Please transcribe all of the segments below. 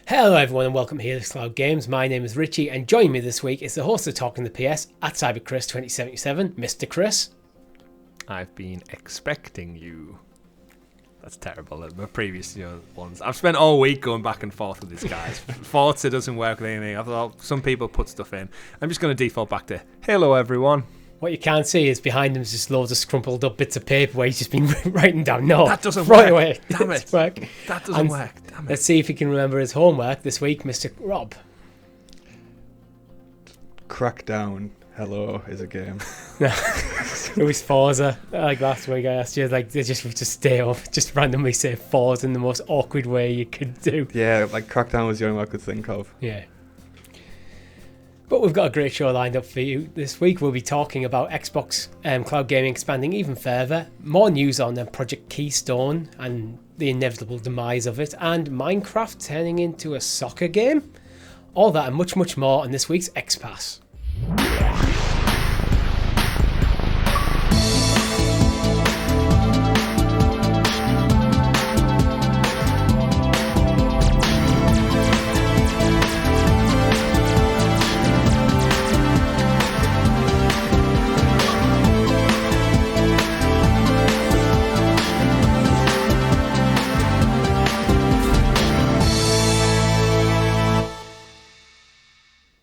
Hello everyone and welcome to Helix Cloud Games. My name is Richie and joining me this week is the host of Talking the PS at CyberChris2077, Mr. Chris. I've been expecting you. That's terrible. My previous ones. I've spent all week going back and forth with this guy. Forza doesn't work with anything. I thought some people put stuff in. I'm just going to default back to hello everyone. What you can't see is behind him is just loads of scrumpled up bits of paper where he's just been writing down notes. That doesn't right work. Away. Damn it. That doesn't work. Damn it. Let's see if he can remember his homework this week, Mr. Rob. Crackdown. Hello is a game. It was Forza. Like last week I asked you, like they just stay off, just randomly say Forza in the most awkward way you could do. Yeah, like Crackdown was the only one I could think of. Yeah. But we've got a great show lined up for you this week. We'll be talking about Xbox cloud gaming expanding even further, more news on Project Keystone and the inevitable demise of it, and Minecraft turning into a soccer game. All that and much, much more on this week's XPass.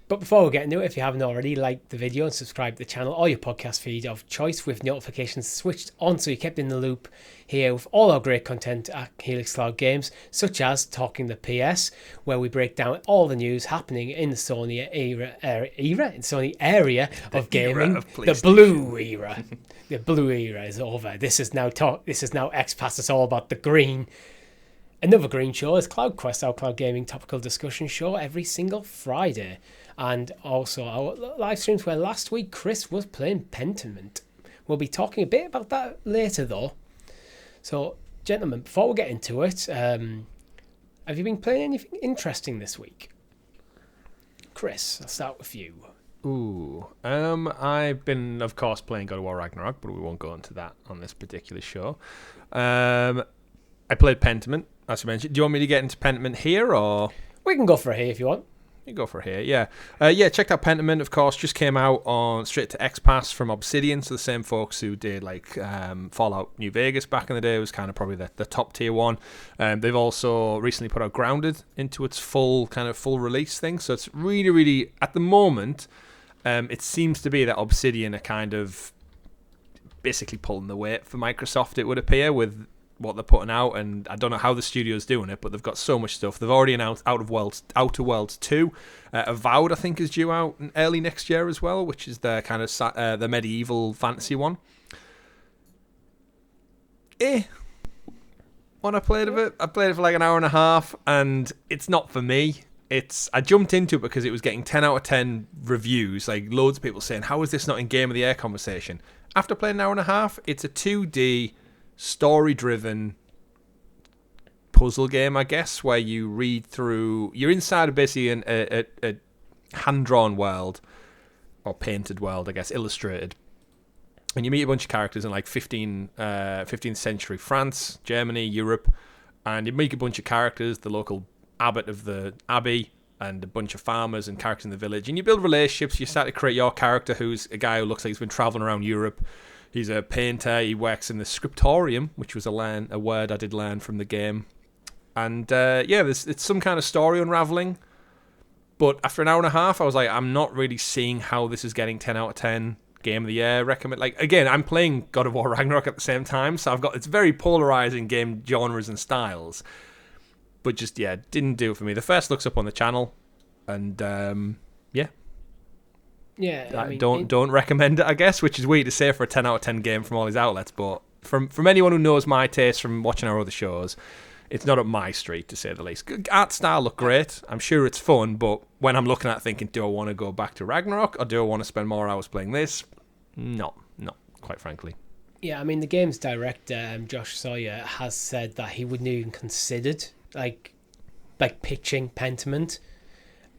But before we get into it, if you haven't already, like the video and subscribe to the channel or your podcast feed of choice with notifications switched on so you're kept in the loop here with all our great content at Helix Cloud Games, such as Talking the PS, where we break down all the news happening in the Sony Sony area of gaming. The blue era. The blue era is over. This is now XPass. It's all about the green. Another green show is CloudQuest, our cloud gaming topical discussion show every single Friday. And also our live streams where last week Chris was playing Pentiment. We'll be talking a bit about that later though. So, gentlemen, before we get into it, have you been playing anything interesting this week? Chris, I'll start with you. I've been, of course, playing God of War Ragnarok, but we won't go into that on this particular show. I played Pentiment, as you mentioned. Do you want me to get into Pentiment here, or...? We can go for it here if you want. You go for here, yeah. Checked out Pentiment, of course. Just came out on straight to XPass from Obsidian, so the same folks who did like Fallout New Vegas back in the day. It was kind of probably the top tier one. They've also recently put out Grounded into its full release thing. So it's really, really at the moment, it seems to be that Obsidian are kind of basically pulling the weight for Microsoft. It would appear with what they're putting out, and I don't know how the studio's doing it, but they've got so much stuff. They've already announced Outer Worlds 2. Avowed, I think, is due out in early next year as well, which is the kind of the medieval fantasy one. When I played it for like an hour and a half, and it's not for me. I jumped into it because it was getting 10 out of 10 reviews, like loads of people saying, how is this not in Game of the Year conversation? After playing an hour and a half, it's a 2D story-driven puzzle game, I guess, where you read through... You're inside of basically a hand-drawn world, or painted world, I guess, illustrated. And you meet a bunch of characters in like 15th century France, Germany, Europe, and you meet a bunch of characters, the local abbot of the abbey, and a bunch of farmers and characters in the village. And you build relationships. You start to create your character, who's a guy who looks like he's been traveling around Europe. He's a painter. He works in the scriptorium, which was a word I did learn from the game. And it's some kind of story unraveling. But after an hour and a half, I was like, I'm not really seeing how this is getting 10 out of 10 Game of the Year recommend. Like, again, I'm playing God of War Ragnarok at the same time, so it's very polarizing game genres and styles. But just, didn't do it for me. The first looks up on the channel, and Yeah, I mean, don't recommend it, I guess, which is weird to say for a 10 out of 10 game from all these outlets, but from anyone who knows my taste from watching our other shows, it's not up my street, to say the least. Art style look great. I'm sure it's fun, but when I'm looking at it thinking, do I want to go back to Ragnarok, or do I want to spend more hours playing this? No, quite frankly. Yeah, I mean, the game's director, Josh Sawyer, has said that he wouldn't even considered like pitching Pentiment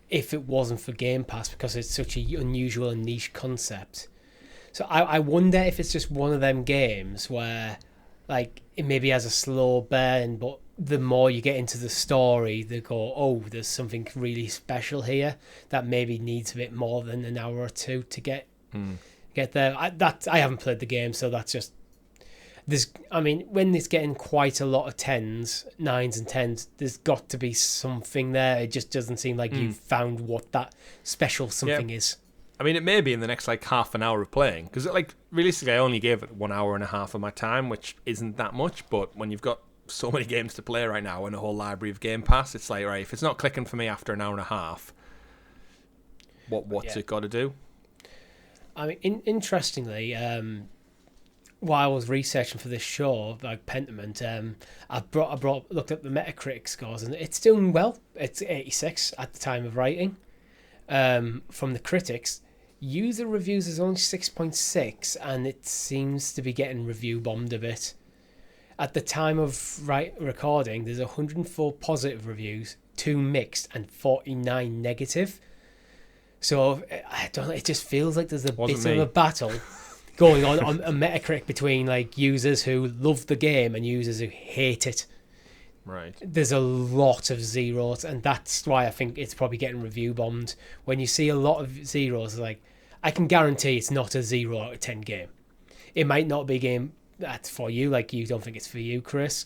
if it wasn't for Game Pass, because it's such an unusual and niche concept. So I wonder if it's just one of them games where like it maybe has a slow burn, but the more you get into the story, they go, oh, there's something really special here that maybe needs a bit more than an hour or two to get there. I haven't played the game, so that's just when it's getting quite a lot of 10s, 9s and 10s, there's got to be something there. It just doesn't seem like you've found what that special something is. I mean, it may be in the next half an hour of playing, because realistically I only gave it 1 hour and a half of my time, which isn't that much, but when you've got so many games to play right now and a whole library of Game Pass, it's like, right, if it's not clicking for me after an hour and a half, what's it got to do? I mean, interestingly, while I was researching for this show, like Pentiment, I looked up the Metacritic scores, and it's doing well. It's 86 at the time of writing. From the critics, user reviews is only 6.6, and it seems to be getting review bombed a bit. At the time of recording, there's 104 positive reviews, 2 mixed, and 49 negative. So I don't know. It just feels like there's a bit of a battle going on Metacritic between users who love the game and users who hate it. Right. There's a lot of zeros, and that's why I think it's probably getting review bombed. When you see a lot of zeros, I can guarantee it's not a 0 out of 10 game. It might not be a game that's for you, you don't think it's for you, Chris.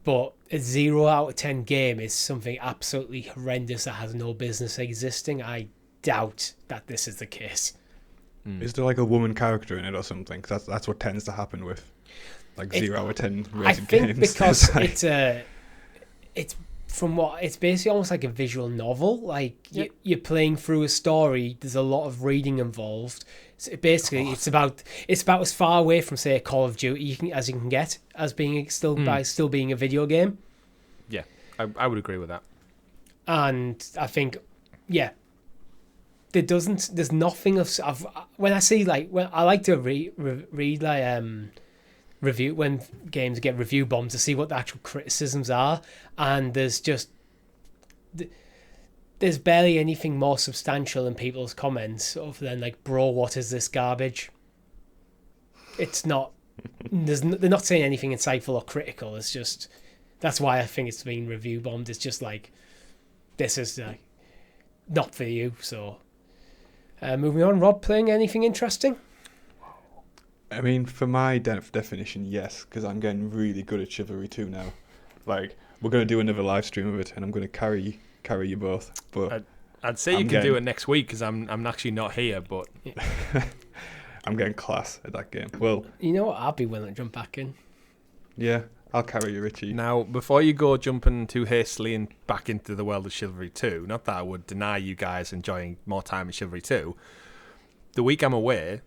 But a 0 out of 10 game is something absolutely horrendous that has no business existing. I doubt that this is the case. Is there a woman character in it or something? That's what tends to happen with 0 out of 10 rated games. I think because it's basically almost like a visual novel. You're playing through a story. There's a lot of reading involved. So basically, it's about as far away from, say, Call of Duty as you can get, as being still being a video game. Yeah, I would agree with that. And I think, there's nothing of when I see when I like to read review when games get review bombs to see what the actual criticisms are, and there's barely anything more substantial in people's comments other than bro, what is this garbage? It's not. They're not saying anything insightful or critical. It's just that's why I think it's being review bombed. It's just this is not for you. So moving on, Rob, playing anything interesting? I mean, for my definition, yes, because I'm getting really good at Chivalry 2 now. We're going to do another live stream of it, and I'm going to carry you both. But I'd say you can do it next week because I'm actually not here. But I'm getting class at that game. Well, you know what? I'll be willing to jump back in. Yeah, I'll carry you, Richie. Now, before you go jumping too hastily and back into the world of Chivalry 2, not that I would deny you guys enjoying more time in Chivalry 2, the week I'm away,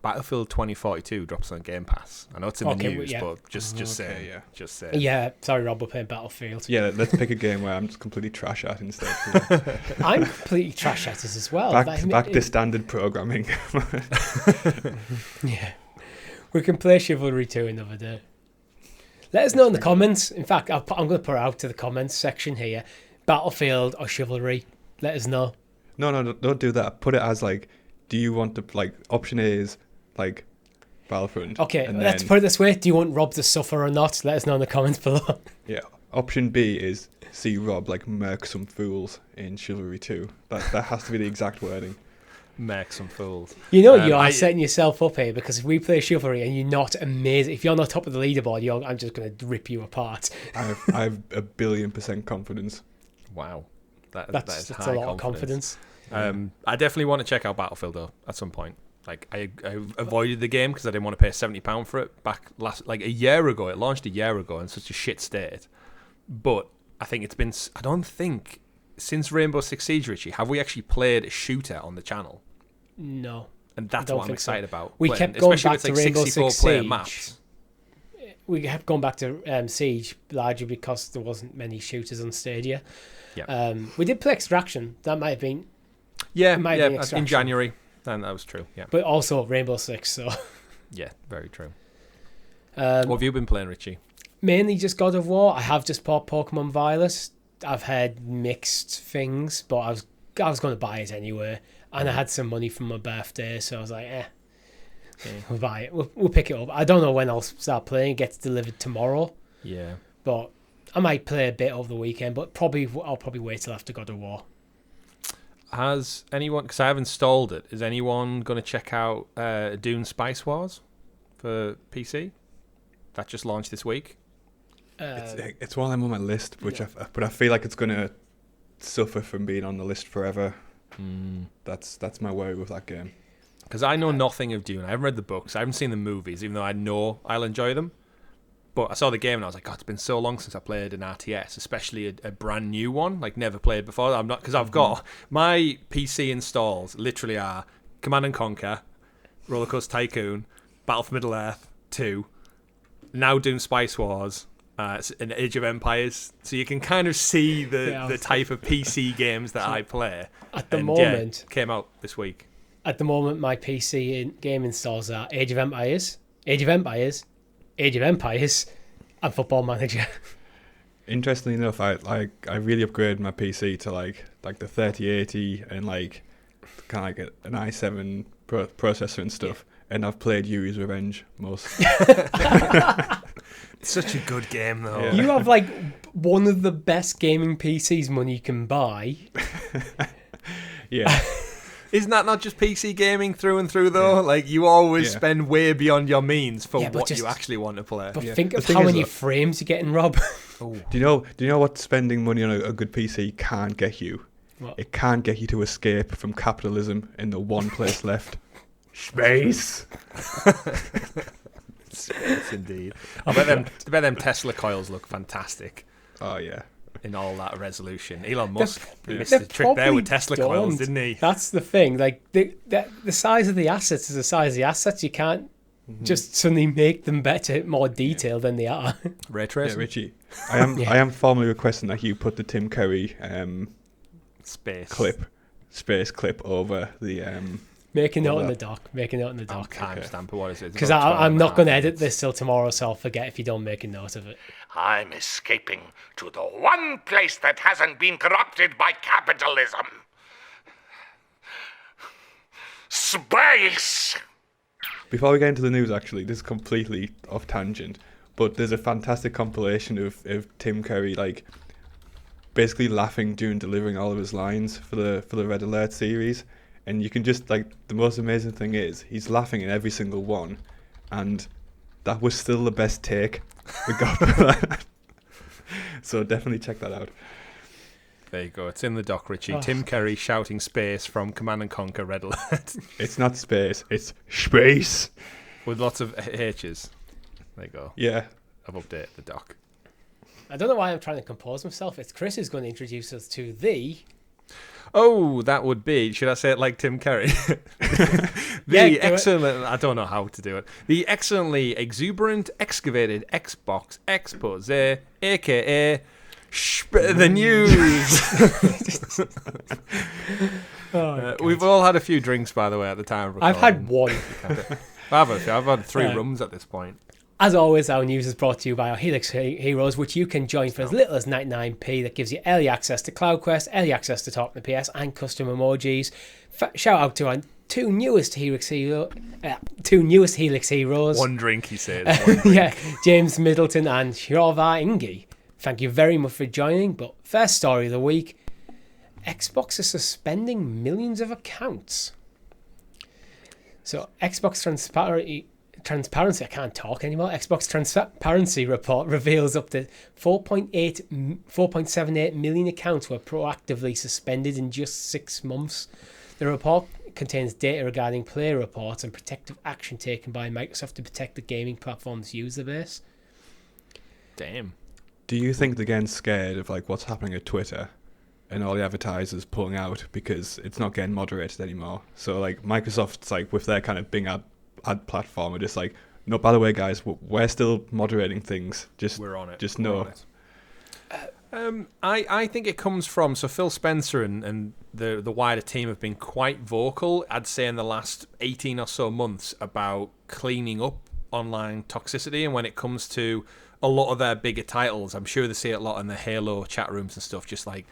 Battlefield 2042 drops on Game Pass. I know it's in the news, but just say. Yeah, sorry, Rob, we're playing Battlefield. Yeah, let's pick a game where I'm just completely trash at instead. I'm completely trash at it as well. Back to standard programming. Yeah. We can play Chivalry 2 another day. Let us know in the comments. In fact, I'm going to put it out to the comments section here. Battlefield or Chivalry. Let us know. No, don't do that. Put it as do you want to, option A is Battlefront. Okay, let's put it this way. Do you want Rob to suffer or not? Let us know in the comments below. Yeah. Option B is see Rob murk some fools in Chivalry 2. That has to be the exact wording. Murk some fools. You are setting yourself up here, because if we play Chivalry and you're not amazing, if you're not top of the leaderboard, I'm just going to rip you apart. I have 1,000,000,000% confidence. Wow. That's a lot of confidence. I definitely want to check out Battlefield though at some point. I avoided the game because I didn't want to pay £70 for it back a year ago. It launched a year ago in such a shit state. But I think it's been. I don't think since Rainbow Six Siege, Richie, have we actually played a shooter on the channel? No. And that's what I'm excited about. We kept going back to Rainbow 64 Six player Siege. Maps. We kept going back to Siege largely because there wasn't many shooters on Stadia. Yeah. We did play Extraction. That might have been. In January. And that was true. Yeah. But also Rainbow Six. So. Yeah, very true. What have you been playing, Richie? Mainly just God of War. I have just bought Pokemon Violet. I've heard mixed things, but I was going to buy it anyway, and I had some money from my birthday, so I was like, we'll buy it. We'll pick it up. I don't know when I'll start playing. It gets delivered tomorrow. Yeah. But I might play a bit over the weekend, but I'll probably wait till after God of War. Has anyone, because I have installed it, is anyone going to check out Dune Spice Wars for PC? That just launched this week. It's one of them on my list, but I feel like it's going to suffer from being on the list forever. That's my worry with that game. Because I know nothing of Dune. I haven't read the books. I haven't seen the movies, even though I know I'll enjoy them. But I saw the game and I was like, God, it's been so long since I played an RTS, especially a brand new one, like never played before. I'm not, because I've got my PC installs literally are Command and Conquer, Rollercoaster Tycoon, Battle for Middle Earth 2, now Dune Spice Wars, and Age of Empires. So you can kind of see the type of PC games that I play. At the moment, came out this week. At the moment, my PC game installs are Age of Empires, and Football Manager. Interestingly enough, I really upgraded my PC to like the 3080 and like kind of like an i7 processor and stuff. And I've played Yuri's Revenge most. Such a good game, though. Yeah. You have like one of the best gaming PCs money can buy. Yeah. Isn't that not just PC gaming through and through, though? Yeah. Like, you always spend way beyond your means for what you actually want to play. But think of how many frames you're getting, Rob. Do you know what spending money on a good PC can't get you? What? It can't get you to escape from capitalism in the one place left. Space. Space, indeed. I bet them Tesla coils look fantastic. Oh, yeah. In all that resolution. Elon Musk missed the trick there with Tesla coils, didn't he? That's the thing. Like, the size of the assets is the size of the assets. You can't just suddenly make them better, more detailed than they are. Ray tracing. Yeah, Richie. I am formally requesting that you put the Tim Curry space clip over the... Make a note in the doc. Timestamp, what is it? Because I'm not going to edit this till tomorrow, so I'll forget if you don't make a note of it. I'm escaping to the one place that hasn't been corrupted by capitalism. Space! Before we get into the news, actually, this is completely off tangent, but there's a fantastic compilation of Tim Curry, like, basically laughing during delivering all of his lines for the Red Alert series. And you can just, like, the most amazing thing is he's laughing in every single one, and that was still the best take we got for that. So definitely check that out. There you go. It's in the doc, Richie. Tim Curry shouting space from Command and Conquer Red Alert. It's not space, it's space. With lots of H's. There you go. Yeah. I've updated the doc. I don't know why I'm trying to compose myself. It's Chris who's going to introduce us to the... Oh, that would be, should I say it like Tim Curry? I don't know how to do it. The excellently exuberant, excavated Xbox expose, aka the news. We've all had a few drinks, by the way, at the time of recording. I've had one. I've had 3 rums at this point. As always, our news is brought to you by our Helix Heroes, which you can join for as little as 99p. That gives you early access to CloudQuest, early access to Talk to PS, and custom emojis. Shout out to our two newest Helix Heroes. One drink, he said. Yeah, James Middleton and Shrovar Ingi. Thank you very much for joining. But first story of the week: Xbox is suspending millions of accounts. So Xbox Transparency, I can't talk anymore. Xbox Transparency report reveals up to 4.78 million accounts were proactively suspended in just 6 months. The report contains data regarding player reports and protective action taken by Microsoft to protect the gaming platform's user base. Damn. Do you think they're getting scared of like what's happening at Twitter and all the advertisers pulling out because it's not getting moderated anymore? So like Microsoft's like with their kind of Bing ad platform are just like, no, by the way, guys, we're still moderating things. We're on it. Just know. I think it comes from, so Phil Spencer and the wider team have been quite vocal, I'd say, in the last 18 or so months about cleaning up online toxicity. And when it comes to a lot of their bigger titles, I'm sure they see it a lot in the Halo chat rooms and stuff, just like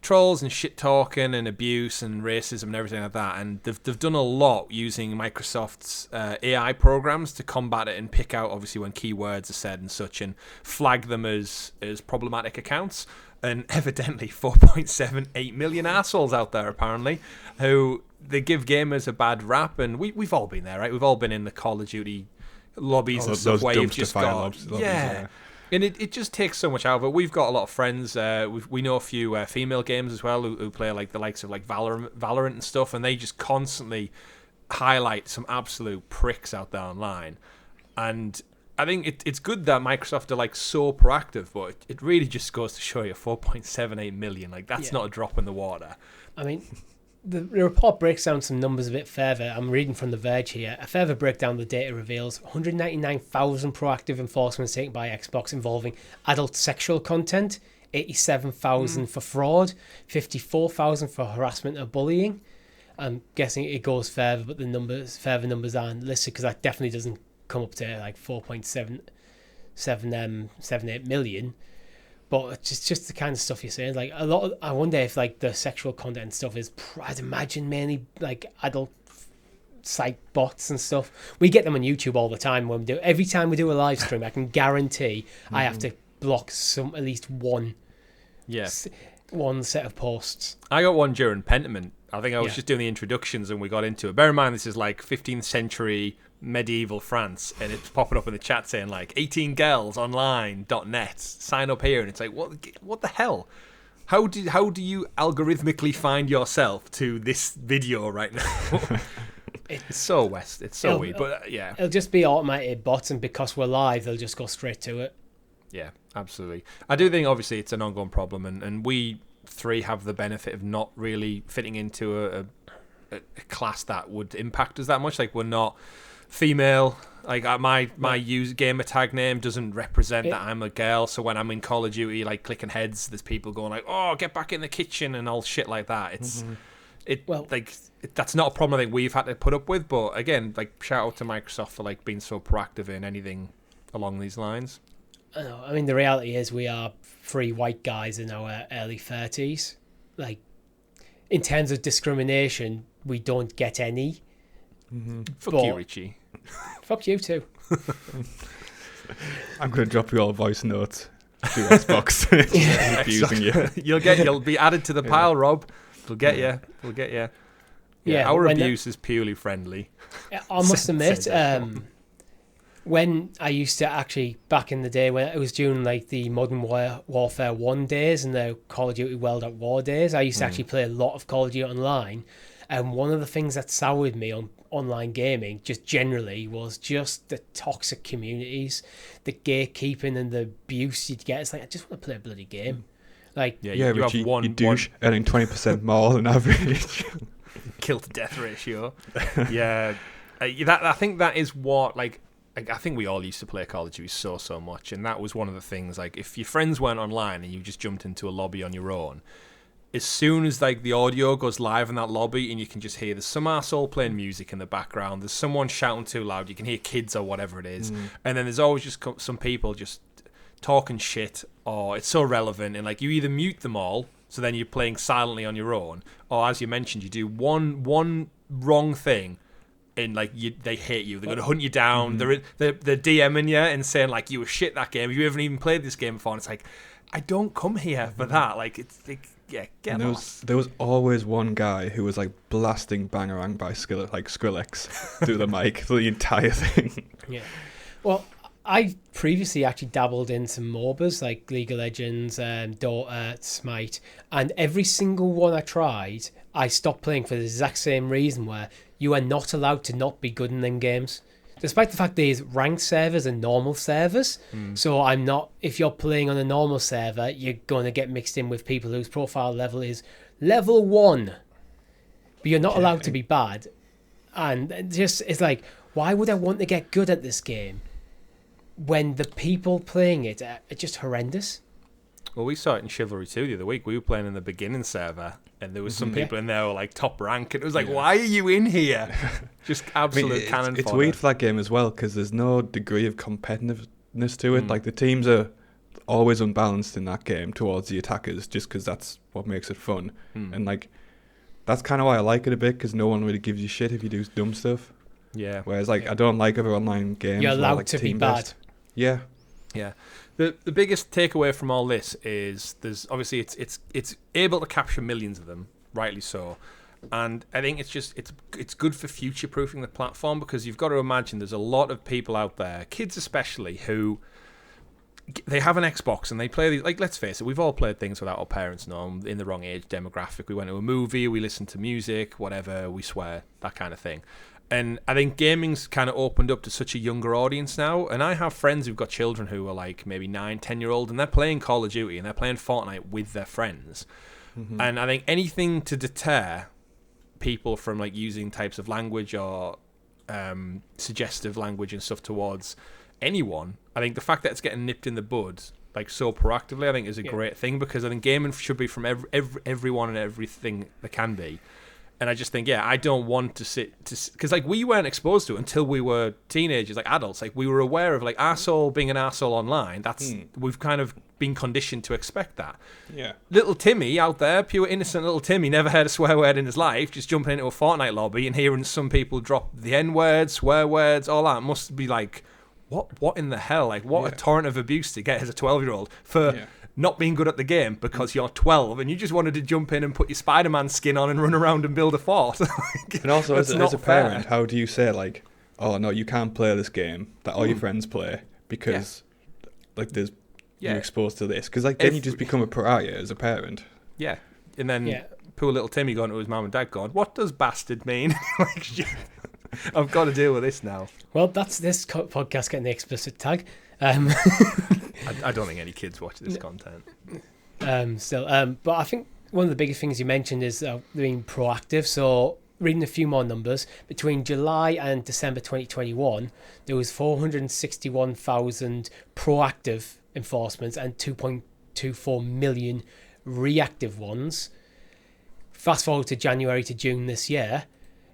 trolls and shit talking and abuse and racism and everything like that. And they've done a lot using Microsoft's AI programs to combat it and pick out obviously when keywords are said and such and flag them as problematic accounts. And evidently 4.78 million assholes out there apparently who they give gamers a bad rap, and we've all been there, right? We've all been in the Call of Duty lobbies and stuff where you've just got yeah. And it just takes so much out of it. We've got a lot of friends. We know a few female games as well who play like the likes of like Valorant and stuff, and they just constantly highlight some absolute pricks out there online. And I think it's good that Microsoft are like so proactive, but it really just goes to show you 4.78 million. Like that's not a drop in the water. I mean, the report breaks down some numbers a bit further. I'm reading from The Verge here. A further breakdown of the data reveals 199,000 proactive enforcements taken by Xbox involving adult sexual content, 87,000 for fraud, 54,000 for harassment or bullying. I'm guessing it goes further, but the further numbers aren't listed because that definitely doesn't come up to like 4.78 million. But it's just the kind of stuff you're saying. Like I wonder if like the sexual content stuff is, I'd imagine mainly like adult site bots and stuff. We get them on YouTube all the time. Every time we do a live stream, I can guarantee I have to block at least one set of posts. I got one during Pentiment. I think I was just doing the introductions and we got into it. Bear in mind, this is like 15th century medieval France, and it's popping up in the chat saying like 18girlsonline.net, sign up here, and it's like what the hell? How do you algorithmically find yourself to this video right now? It's so weird, but yeah, it'll just be automated bots, and because we're live, they'll just go straight to it. Yeah, absolutely. I do think obviously it's an ongoing problem, and we three have the benefit of not really fitting into a class that would impact us that much. Like we're not female, like my gamer tag name doesn't represent that I'm a girl, so when I'm in Call of Duty like clicking heads, there's people going like, oh, get back in the kitchen and all shit like that. That's not a problem I think we've had to put up with, but again, like shout out to Microsoft for like being so proactive in anything along these lines. I mean, the reality is we are three white guys in our early 30s. Like, in terms of discrimination, we don't get any. Fuck you, Richie. Fuck you too. I'm going to drop you all voice notes to Xbox. Abusing you. You'll be added to the pile, Rob. We'll get you. Yeah, our abuse is purely friendly. I must admit, when I used to actually, back in the day, when it was during like the Modern Warfare 1 days and the Call of Duty World at War days, I used to actually play a lot of Call of Duty online. And one of the things that soured me on online gaming, just generally, was just the toxic communities, the gatekeeping and the abuse you'd get. It's like, I just want to play a bloody game. Like, you Richie, have you douche, earning 20% more than average. Kill to death ratio. Yeah. I think that is what, like, I think we all used to play Call of Duty so much, and that was one of the things, like, if your friends weren't online and you just jumped into a lobby on your own, as soon as, like, the audio goes live in that lobby and you can just hear there's some arsehole playing music in the background, there's someone shouting too loud, you can hear kids or whatever it is, and then there's always just some people just talking shit, or it's so relevant, and, like, you either mute them all, so then you're playing silently on your own, or, as you mentioned, you do one wrong thing, and like they hate you, they're going to hunt you down. They're DMing you and saying like you were shit that game. You haven't even played this game before. And it's like, I don't come here for that. Like it's like, yeah, get lost. There was always one guy who was like blasting Bangarang by Skrillex through the mic for the entire thing. Yeah, well, I previously actually dabbled in some MOBAs like League of Legends, Dota, Smite, and every single one I tried, I stopped playing for the exact same reason, where you are not allowed to not be good in them games. Despite the fact there's ranked servers and normal servers. So if you're playing on a normal server, you're going to get mixed in with people whose profile level is level 1. But you're not allowed to be bad. And it's like, why would I want to get good at this game when the people playing it are just horrendous? Well, we saw it in Chivalry 2 the other week. We were playing in the beginning server, and there was some people in there who were like top rank, and it was like, why are you in here? Just absolute cannon fodder. It's weird for that game as well, because there's no degree of competitiveness to it. Like, the teams are always unbalanced in that game towards the attackers, just because that's what makes it fun. And like that's kind of why I like it a bit, because no one really gives you shit if you do dumb stuff. Yeah. Whereas like I don't like other online games. You're allowed like to be team-based. bad. Yeah. Yeah. The biggest takeaway from all this is there's obviously it's able to capture millions of them, rightly so. And I think it's good for future proofing the platform, because you've got to imagine there's a lot of people out there, kids especially, who they have an Xbox and they play these, like, let's face it, we've all played things without our parents knowing, in the wrong age demographic. We went to a movie, we listened to music, whatever, we swear, that kind of thing. And I think gaming's kind of opened up to such a younger audience now. And I have friends who've got children who are like maybe 9, 10-year-old, and they're playing Call of Duty and they're playing Fortnite with their friends. And I think anything to deter people from like using types of language or suggestive language and stuff towards anyone, I think the fact that it's getting nipped in the bud like so proactively, I think is a great thing, because I think gaming should be from everyone and everything that can be. And I just think, I don't want to because like we weren't exposed to it until we were teenagers, like adults. Like we were aware of like arsehole being an arsehole online. That's we've kind of been conditioned to expect that. Yeah. Little Timmy out there, pure innocent little Timmy, never heard a swear word in his life, just jumping into a Fortnite lobby and hearing some people drop the N-word, swear words, all that must be like, what in the hell? Like what a torrent of abuse to get as a 12-year-old for not being good at the game because you're 12 and you just wanted to jump in and put your Spider-Man skin on and run around and build a fort. And also, as a fair. parent, how do you say, like, oh, no, you can't play this game that all your friends play because, like, there's you're exposed to this? Because, like, then you just become a pariah as a parent. Yeah. And then poor little Timmy going to his mum and dad going, what does bastard mean? Like, shit, I've got to deal with this now. Well, that's this podcast getting the explicit tag. I don't think any kids watch this content. But I think one of the biggest things you mentioned is being proactive. So reading a few more numbers, between July and December 2021, there was 461,000 proactive enforcements and 2.24 million reactive ones. Fast forward to January to June this year,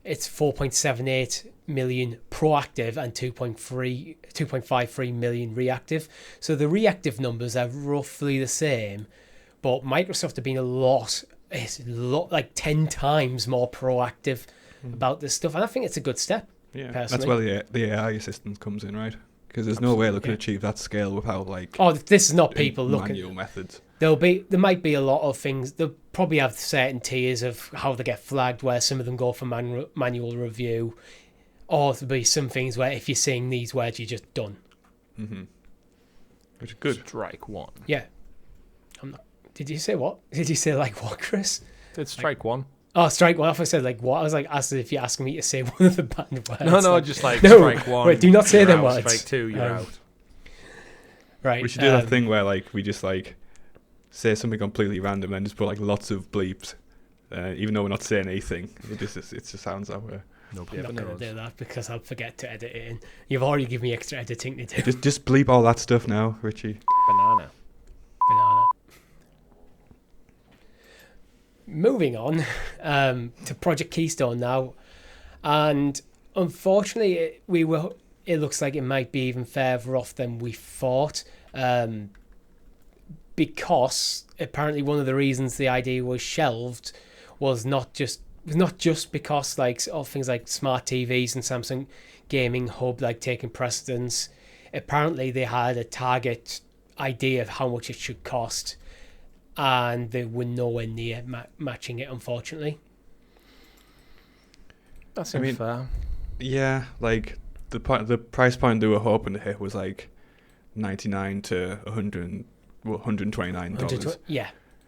it's 4.78 million proactive and 2.53 million reactive. So the reactive numbers are roughly the same, but Microsoft have been like 10 times more proactive about this stuff, and I think it's a good step. Yeah, personally. that's where the AI assistance comes in, right? Because there's no way they could achieve that scale without like this is not people looking manual methods. There might be a lot of things. They'll probably have certain tiers of how they get flagged, where some of them go for manual review, or there'll be some things where if you're seeing these words, you're just done. Which is good. Strike one. Yeah. Did you say what? Did you say like what, Chris? It's strike one. Oh, strike one. I said like what? I was like, as if you're asking me to say one of the banned words. No, just like strike one. Wait, do not say them words. Strike two, you're out. Right. We should do that thing where like we just like say something completely random and just put like lots of bleeps, even though we're not saying anything. It just sounds that way. Nobody I'm ever not going to knows. do that because I'll forget to edit it in. You've already given me extra editing to do. Just bleep all that stuff now, Richie. Banana. Moving on to Project Keystone now, and unfortunately it looks like it might be even further off than we thought, because apparently one of the reasons the idea was shelved was not just because like of things like smart TVs and Samsung Gaming Hub like taking precedence. Apparently they had a target idea of how much it should cost, and they were nowhere near matching it, unfortunately. That's unfair. Yeah, like the price point they were hoping to hit was like $99 to $129.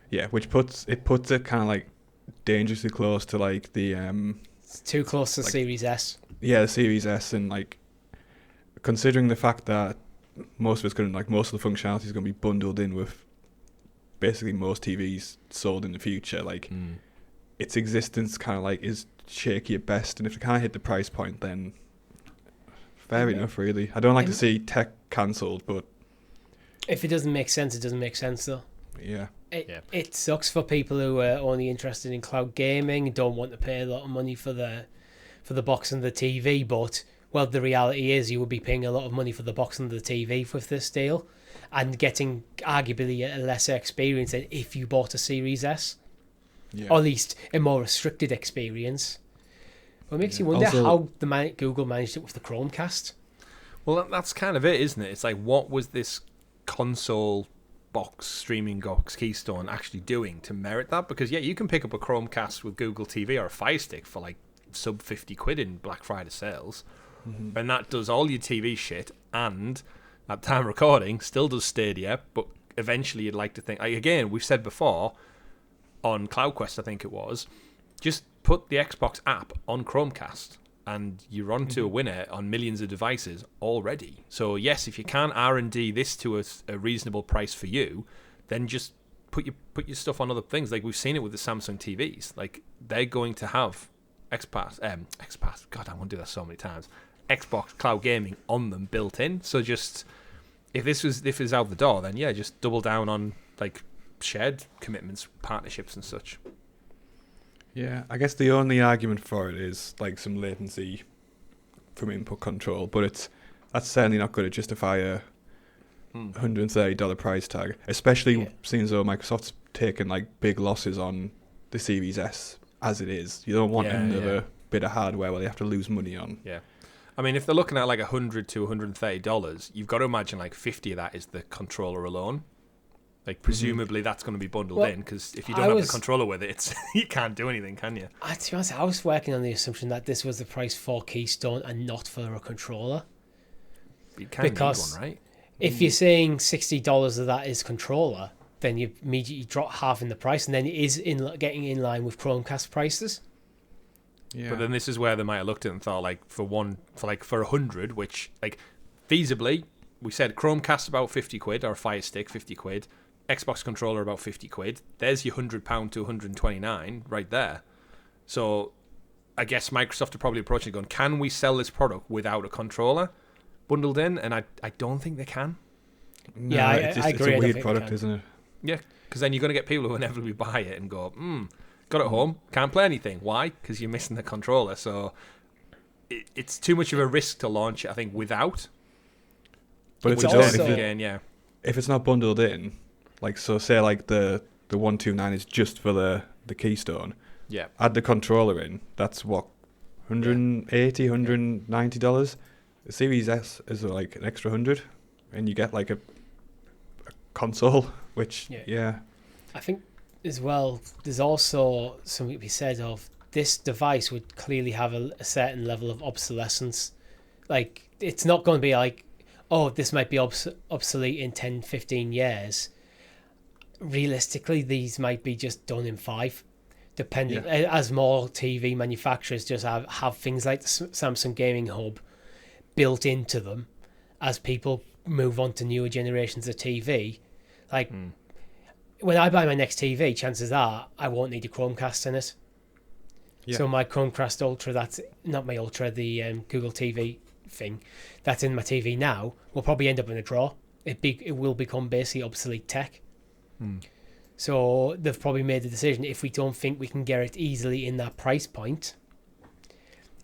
Yeah, which puts it kind of like dangerously close to like the it's too close to like, Series S. Yeah, the Series S, and like considering the fact that most of the functionality is going to be bundled in with basically most TVs sold in the future, like its existence kind of like is shaky at best, and if it can't hit the price point, then fair enough, really. I don't like to see tech cancelled, but if it doesn't make sense, it doesn't make sense though. Yeah. It sucks for people who are only interested in cloud gaming and don't want to pay a lot of money for the box and the TV, but well, the reality is you would be paying a lot of money for the box and the TV with this deal, and getting arguably a lesser experience than if you bought a Series S, Yeah. or at least a more restricted experience. Well, it makes you wonder Also- how Google managed it with the Chromecast. Well, that's kind of it, isn't it? It's like, what was this console box, streaming box, Keystone actually doing to merit that? Because, yeah, you can pick up a Chromecast with Google TV or a Fire Stick for like sub 50 quid in Black Friday sales. And that does all your TV shit, and at time of recording, still does Stadia, but eventually you'd like to think, like, again, we've said before, on CloudQuest, I think it was, just put the Xbox app on Chromecast, and you're on to a winner on millions of devices already. So yes, if you can R&D this to a reasonable price for you, then just put your stuff on other things. Like we've seen it with the Samsung TVs. Like they're going to have XPass. God, I want to do that so many times. Xbox Cloud Gaming on them built in. So just if it's out the door, then yeah, just double down on like shared commitments, partnerships, and such. Yeah, I guess the only argument for it is like some latency from input control, but that's certainly not going to justify a $130 price tag, especially seeing as though Microsoft's taken like big losses on the Series S as it is. You don't want another bit of hardware where they have to lose money on. Yeah. I mean, if they're looking at like $100 to $130, you've got to imagine like 50 of that is the controller alone. Like, presumably that's going to be bundled in, because if you don't have the controller with it, you can't do anything, can you? To be honest, I was working on the assumption that this was the price for Keystone and not for a controller. You kind of need one, right? If you're saying $60 of that is controller, then you immediately drop half in the price, and then it is getting in line with Chromecast prices. Yeah. But then this is where they might have looked at it and thought, like, for 100, which, like, feasibly, we said Chromecast about 50 quid, or a Fire Stick 50 quid, Xbox controller about 50 quid. There's your £100 to 129 right there. So I guess Microsoft are probably approaching it going, can we sell this product without a controller bundled in? And I don't think they can. No, Yeah, I it's agree. a I don't weird think product, they can. isn't it? Yeah, because then you're going to get people who inevitably buy it and go, got it home, can't play anything. Why? Because you're missing the controller. So it's too much of a risk to launch it, I think, without. But It's if also- if it's not bundled in, like, so say like the 129 is just for the Keystone, Yeah. add the controller in, that's what, $180, $190. The Series S is like an extra 100, and you get like a console, which I think as well, there's also something to be said of this device would clearly have a certain level of obsolescence. Like, it's not going to be like, oh, this might be obsolete in 10, 15 years. Realistically, these might be just done in 5, depending, as more TV manufacturers just have things like the Samsung Gaming Hub built into them as people move on to newer generations of TV. Like, when I buy my next TV, chances are I won't need a Chromecast in it. Yeah. So my Chromecast Ultra, that's not my Ultra, the Google TV thing that's in my TV now, will probably end up in a drawer. It will become basically obsolete tech. So they've probably made the decision, if we don't think we can get it easily in that price point,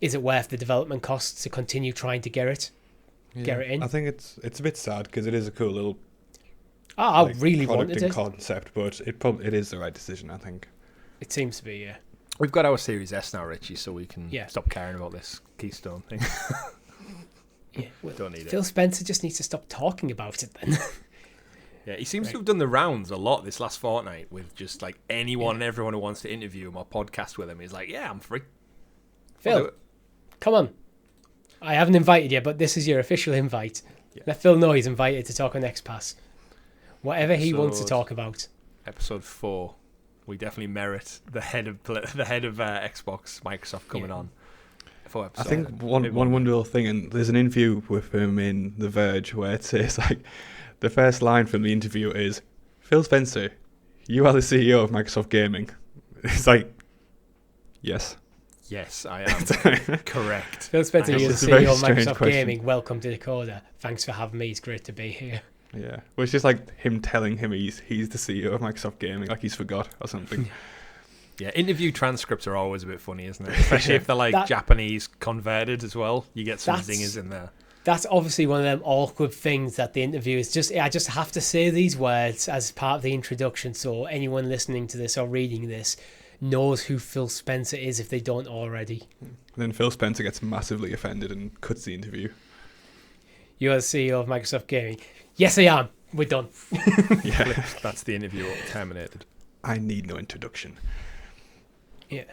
is it worth the development costs to continue trying to get it in? I think it's a bit sad because it is a cool little I really product wanted and it. concept, but it is the right decision, I think. It seems to be, yeah. We've got our Series S now, Richie, so we can Yeah. stop caring about this Keystone thing. Yeah, well, Don't need Phil it. Spencer just needs to stop talking about it then. Yeah, he seems to have done the rounds a lot this last fortnight with just like anyone and everyone who wants to interview him or podcast with him. He's like, yeah, I'm free. I'll do Phil, it. come on. I haven't invited you, but this is your official invite. Yeah. Let Phil know he's invited to talk on XPass. Whatever he wants to Episode- talk about. Episode 4. We definitely merit the head of Xbox, Microsoft coming on. For I episode. think one wonderful thing, and there's an interview with him in The Verge where it says, like, the first line from the interview is, Phil Spencer, you are the CEO of Microsoft Gaming. It's like, yes. Yes, I am. Correct. Phil Spencer, I you're the It's a very CEO of strange Microsoft question. Gaming. Welcome to Decoder. Thanks for having me. It's great to be here. Yeah. Well, it's just like him telling him he's the CEO of Microsoft Gaming, like he's forgot or something. Yeah, interview transcripts are always a bit funny, isn't it? Especially if they're like That- Japanese converted as well. You get some That's- zingers in there. that's obviously one of them awkward things that the interview is just. I just have to say these words as part of the introduction, so anyone listening to this or reading this knows who Phil Spencer is if they don't already. And then Phil Spencer gets massively offended and cuts the interview. You're the CEO of Microsoft Gaming. Yes, I am. We're done. Yeah, That's the interview terminated. I need no introduction. Yeah.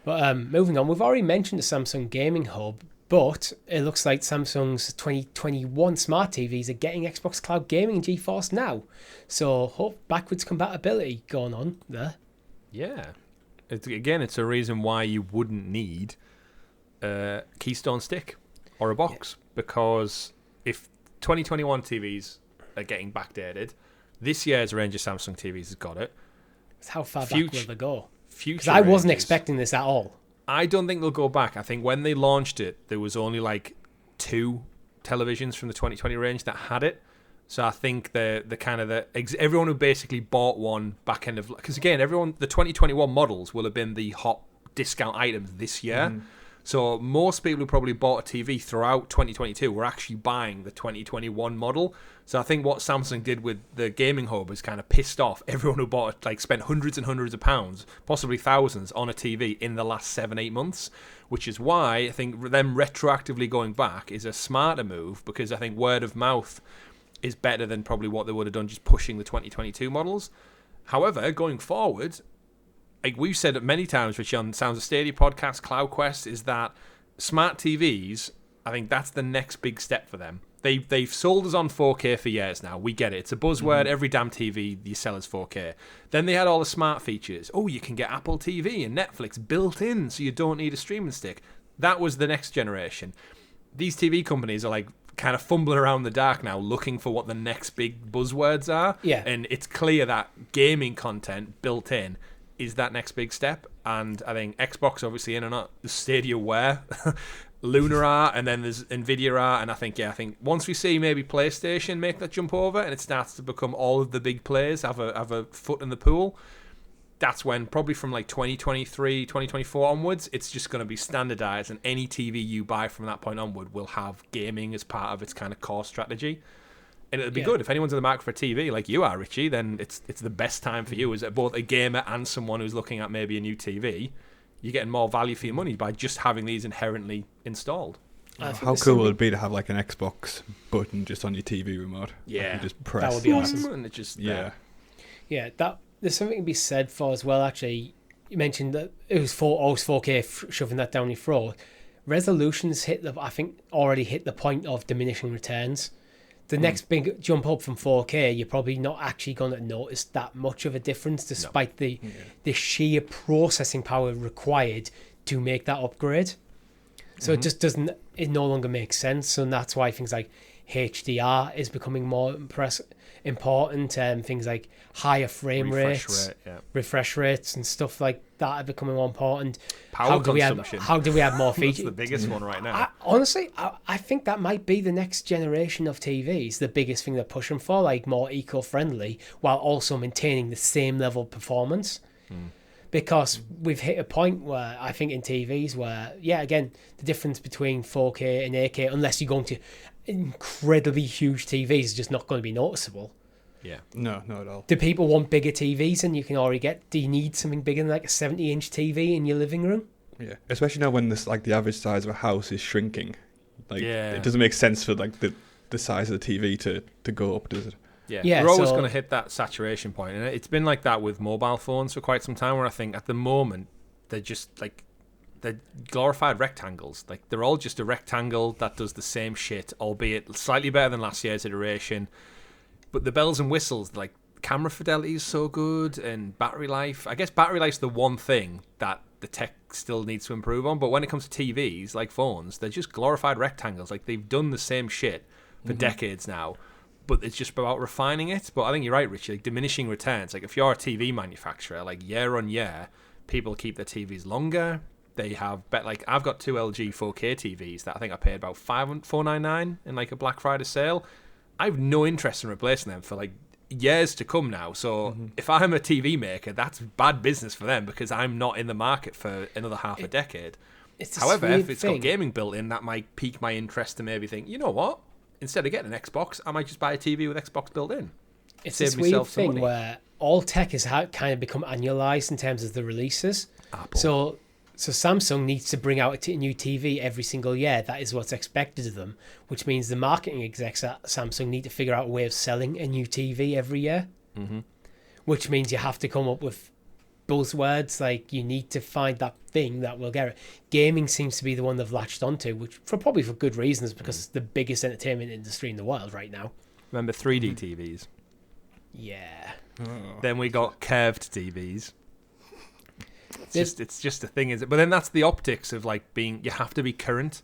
But moving on, we've already mentioned the Samsung Gaming Hub, but it looks like Samsung's 2021 smart TVs are getting Xbox Cloud Gaming and GeForce Now. So hope backwards compatibility going on there. Yeah. It's a reason why you wouldn't need a Keystone stick or a box, because if 2021 TVs are getting backdated, this year's range of Samsung TVs has got it. How far back will they go? Because Future I wasn't ranges, expecting this at all. I don't think they'll go back. I think when they launched it, there was only like 2 televisions from the 2020 range that had it. So I think everyone who basically bought one back end of, because again, the 2021 models will have been the hot discount items this year. Mm. So most people who probably bought a TV throughout 2022 were actually buying the 2021 model. So I think what Samsung did with the gaming hub is kind of pissed off everyone who bought it, like spent hundreds and hundreds of pounds, possibly thousands, on a TV in the last 7-8 months, which is why I think them retroactively going back is a smarter move, because I think word of mouth is better than probably what they would have done just pushing the 2022 models. However, going forward, like we've said it many times, which on Sounds of Stadia podcast, CloudQuest, is that smart TVs, I think that's the next big step for them. They've sold us on 4K for years now. We get it. It's a buzzword. Every damn TV you sell is 4K. Then they had all the smart features. Oh, you can get Apple TV and Netflix built in, so you don't need a streaming stick. That was the next generation. These TV companies are like kind of fumbling around in the dark now, looking for what the next big buzzwords are. Yeah. And it's clear that gaming content built in is that next big step. And I think Xbox obviously in and out, the Stadia Wear, Lunar are, and then there's Nvidia are, and I think once we see maybe PlayStation make that jump over and it starts to become all of the big players have a foot in the pool, that's when probably from like 2023, 2024 onwards, it's just going to be standardized, and any TV you buy from that point onward will have gaming as part of its kind of core strategy. And it'll be good. If anyone's in the market for a TV like you are, Richie, then it's the best time for you as both a gamer and someone who's looking at maybe a new TV. You're getting more value for your money by just having these inherently installed. How cool would it be to have like an Xbox button just on your TV remote? Yeah. You just press. That would be awesome. And it just Yeah. Yeah, there's something to be said for as well, actually. You mentioned that it was 4K shoving that down your throat. Resolutions already hit the point of diminishing returns. The next big jump up from 4K, you're probably not actually going to notice that much of a difference, despite the sheer processing power required to make that upgrade. So it just it no longer makes sense. And that's why things like HDR is becoming more important. Things like higher frame rates, refresh rates, and stuff like that are becoming more important. Power consumption. How do we add more features? That's the biggest one right now. Honestly, I think that might be the next generation of TVs. The biggest thing they're pushing for, like more eco-friendly, while also maintaining the same level of performance. Because we've hit a point where I think in TVs where, again, the difference between 4K and 8K, unless you're going to incredibly huge TVs, is just not going to be noticeable. Yeah. No, not at all. Do people want bigger TVs than you can already get? Do you need something bigger than like a 70-inch TV in your living room? Yeah, especially now when this like the average size of a house is shrinking. Like it doesn't make sense for like the size of the TV to go up, does it? Yeah, we're always going to hit that saturation point, and it's been like that with mobile phones for quite some time. Where I think at the moment they're just like they're glorified rectangles. Like they're all just a rectangle that does the same shit, albeit slightly better than last year's iteration. But the bells and whistles, like camera fidelity is so good, and battery life. I guess battery life's the one thing that the tech still needs to improve on. But when it comes to TVs, like phones, they're just glorified rectangles. Like they've done the same shit for decades now. But it's just about refining it. But I think you're right, Richard. Like diminishing returns. Like if you're a TV manufacturer, like year on year, people keep their TVs longer. They have like I've got 2 LG 4K TVs that I think I paid about $499 in like a Black Friday sale. I have no interest in replacing them for like years to come now. So if I'm a TV maker, that's bad business for them because I'm not in the market for another half a decade. It's a However, sweet if it's thing. got gaming built in, that might pique my interest to maybe think, you know what? Instead of getting an Xbox, I might just buy a TV with Xbox built in. It's Save this weird myself some thing money. where all tech has kind of become annualized in terms of the releases. Apple. So Samsung needs to bring out a new TV every single year. That is what's expected of them, which means the marketing execs at Samsung need to figure out a way of selling a new TV every year. Mm-hmm. Which means you have to come up with buzzwords, like you need to find that thing that will get it. Gaming seems to be the one they've latched onto, which probably for good reasons, because it's the biggest entertainment industry in the world right now. Remember 3D TVs? Yeah. Then we got curved TVs. It's just a thing, is it? But then that's the optics of like being. You have to be current.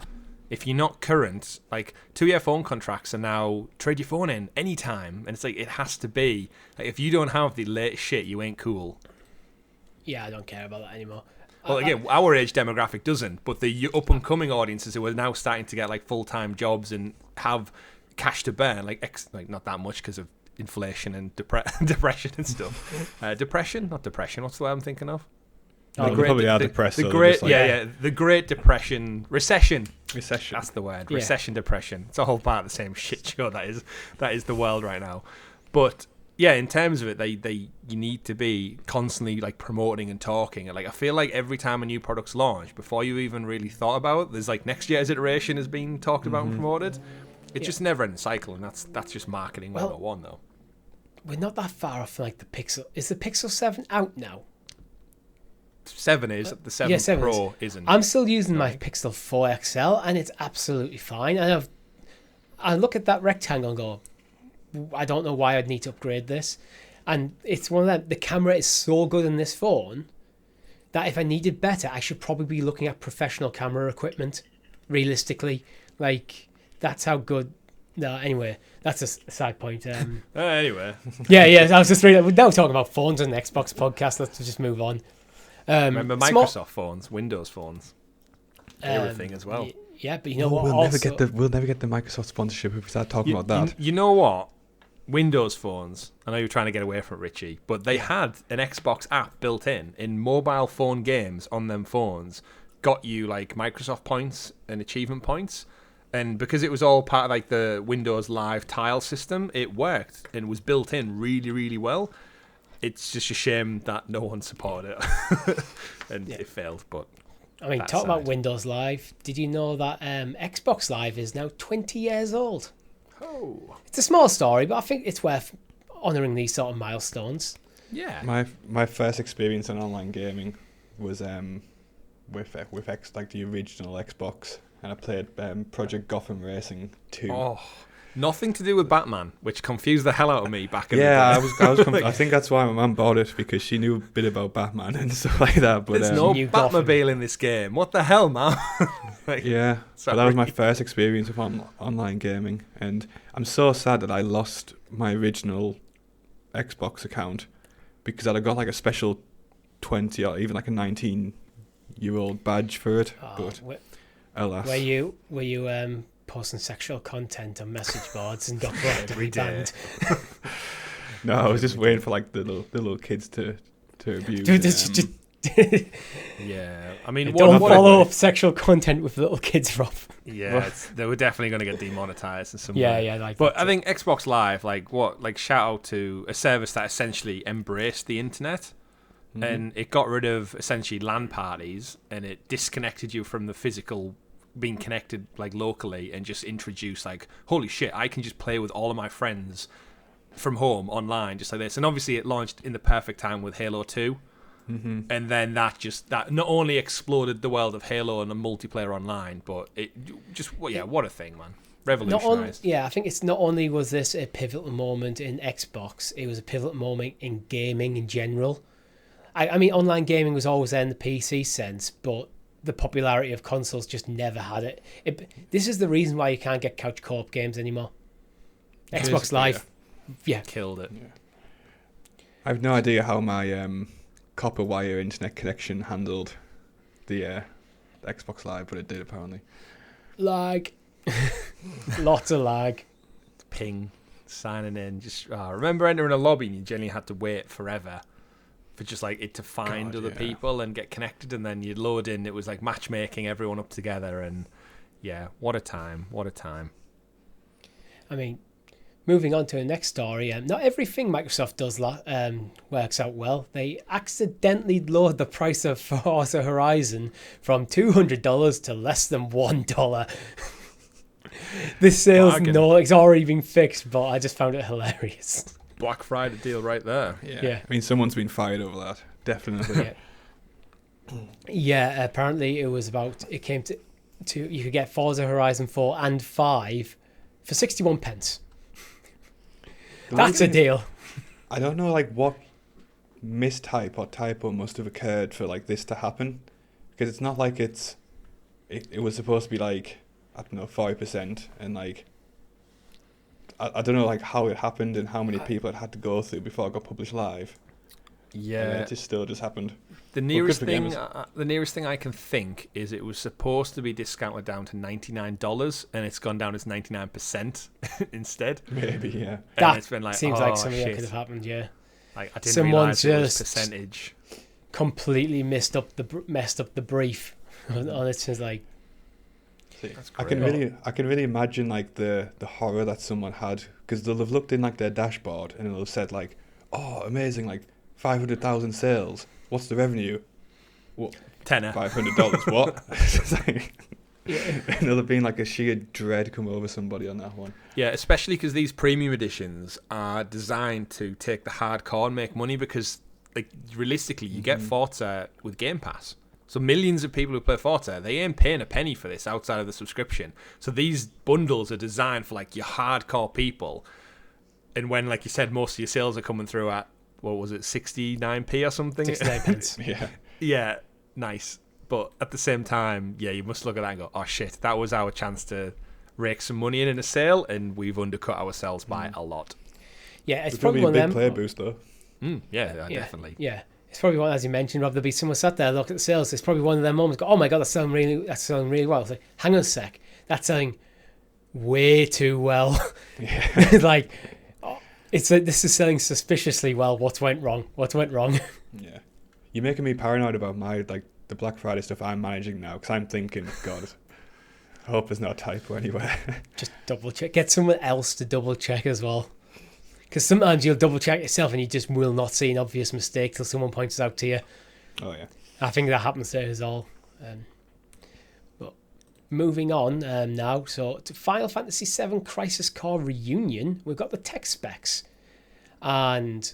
If you're not current, like 2-year phone contracts are now trade your phone in anytime, and it's like it has to be. Like if you don't have the latest shit, you ain't cool. Yeah, I don't care about that anymore. Well, again, our age demographic doesn't, but the up and coming audiences who are now starting to get like full time jobs and have cash to burn, like not that much because of inflation and depression and stuff. Depression, not depression. What's the word I'm thinking of? Oh, they probably are depressed. The so great, just like, the Great Depression, recession. Recession. That's the word. Yeah. Recession, depression. It's a whole part of the same shit show that is the world right now. But yeah, in terms of it, you need to be constantly like promoting and talking. And like I feel like every time a new product's launched, before you even really thought about it, there's like next year's iteration is being talked about and promoted. It's just never ending cycle, and that's just marketing 101 though. We're not that far off like the Pixel. Is the Pixel 7 out now? 7 is, the 7 Yeah, 7 Pro isn't. I'm still using my Pixel 4 XL, and it's absolutely fine. And I look at that rectangle and go, I don't know why I'd need to upgrade this. And it's one of them. The camera is so good in this phone that if I needed better, I should probably be looking at professional camera equipment. Realistically, like that's how good. No, anyway, that's a side point. Anyway, yeah. I was just reading. We're now talking about phones on the Xbox podcast. Let's just move on. remember Microsoft phones, Windows phones, everything as well. Yeah, but you know we'll what? we'll never get the Microsoft sponsorship if we start talking about that. You know what? Windows phones, I know you're trying to get away from it, Richie, but they had an Xbox app built in mobile phone games on them phones, got you like Microsoft points and achievement points, and because it was all part of like the Windows Live tile system, it worked and was built in really, really well. It's just a shame that no one supported it and it failed, but I mean, talk about Windows Live. Did you know that Xbox Live is now 20 years old? Oh. It's a small story, but I think it's worth honouring these sort of milestones. Yeah. My first experience in online gaming was with like the original Xbox, and I played Project Gotham Racing 2. Oh, nothing to do with Batman, which confused the hell out of me back in Yeah, the day. I think that's why my mum bought it, because she knew a bit about Batman and stuff like that. But There's no New Gotham. Batmobile in this game. What the hell, man? Like, yeah, sorry. but that was my first experience with online gaming, and I'm so sad that I lost my original Xbox account, because I'd have got like a special 20 or even like a 19-year-old badge for it. But alas, Were you posting sexual content on message boards and got Every day. banned? no, I was just waiting for like the little kids to abuse. Dude, just Yeah, I mean, don't what follow up sexual content with little kids, Rob. Yeah, they were definitely going to get demonetized in some way. Yeah, like. But I think Xbox Live, shout out to a service that essentially embraced the internet, and it got rid of essentially LAN parties, and it disconnected you from the physical being connected like locally, and just introduced like, holy shit, I can just play with all of my friends from home online just like this. And obviously it launched in the perfect time with Halo 2. And then that not only exploded the world of Halo and the multiplayer online, but it just what a thing, man. Revolutionized. I think it's not only was this a pivotal moment in Xbox, it was a pivotal moment in gaming in general. I mean, online gaming was always there in the PC sense, but the popularity of consoles just never had it. This is the reason why you can't get couch co-op games anymore. Xbox Live, killed it. Yeah. I have no idea how my copper wire internet connection handled the Xbox Live, but it did apparently. Lag. Lots of lag. Ping, signing in. Just remember entering a lobby and you generally had to wait forever. for just like it to find other people and get connected, and then you'd load in. It was like matchmaking everyone up together, and yeah, what a time! What a time! I mean, moving on to the next story, not everything Microsoft does works out well. They accidentally lowered the price of Forza Horizon from $200 to less than $1. This sale's it's already been fixed, but I just found it hilarious. Black Friday deal right there. Yeah. I mean, someone's been fired over that. Definitely. Yeah, apparently it came to you could get Forza Horizon 4 and 5 for 61 pence. That's a deal. I don't know like what mistype or typo must have occurred for like this to happen, because it's not like it was supposed to be like, I don't know, 40%, and like I don't know like how it happened and how many people it had to go through before it got published live. Yeah, and it still just happened. The nearest thing I can think is it was supposed to be discounted down to $99, and it's gone down as 99% instead. Maybe, yeah. That it's been like, seems like something that could have happened. Yeah, like I didn't realize it was percentage. Completely messed up the brief on it. It's like, I can really imagine like the horror that someone had, because they'll have looked in like their dashboard and it'll have said like, oh, amazing, like 500,000 sales. What's the revenue? What? $10. $500. What? And there'll have been like a sheer dread come over somebody on that one. Yeah, especially because these premium editions are designed to take the hardcore and make money, because like realistically you get Forza with Game Pass. So millions of people who play Forza, they ain't paying a penny for this outside of the subscription. So these bundles are designed for like your hardcore people. And when, like you said, most of your sales are coming through at, what was it, 69p or something? 69 pence. Yeah. Yeah, nice. But at the same time, yeah, you must look at that and go, oh shit, that was our chance to rake some money in a sale, and we've undercut ourselves by a lot. Yeah, it's probably one a of big them. player boost though. Yeah, definitely. Yeah. It's probably one, as you mentioned, Rob, there'll be someone sat there, look at the sales. It's probably one of them moments, go, oh my God, that's selling really well. It's like, hang on a sec, that's selling way too well. Yeah. Like, it's like, this is selling suspiciously well. What went wrong? Yeah. You're making me paranoid about the Black Friday stuff I'm managing now, because I'm thinking, God, I hope there's not a typo anywhere. Just double check. Get someone else to double check as well. Because sometimes you'll double check yourself and you just will not see an obvious mistake till someone points it out to you. Oh, yeah. I think that happens there as all. But moving on now, so to Final Fantasy VII Crisis Core Reunion, we've got the tech specs. And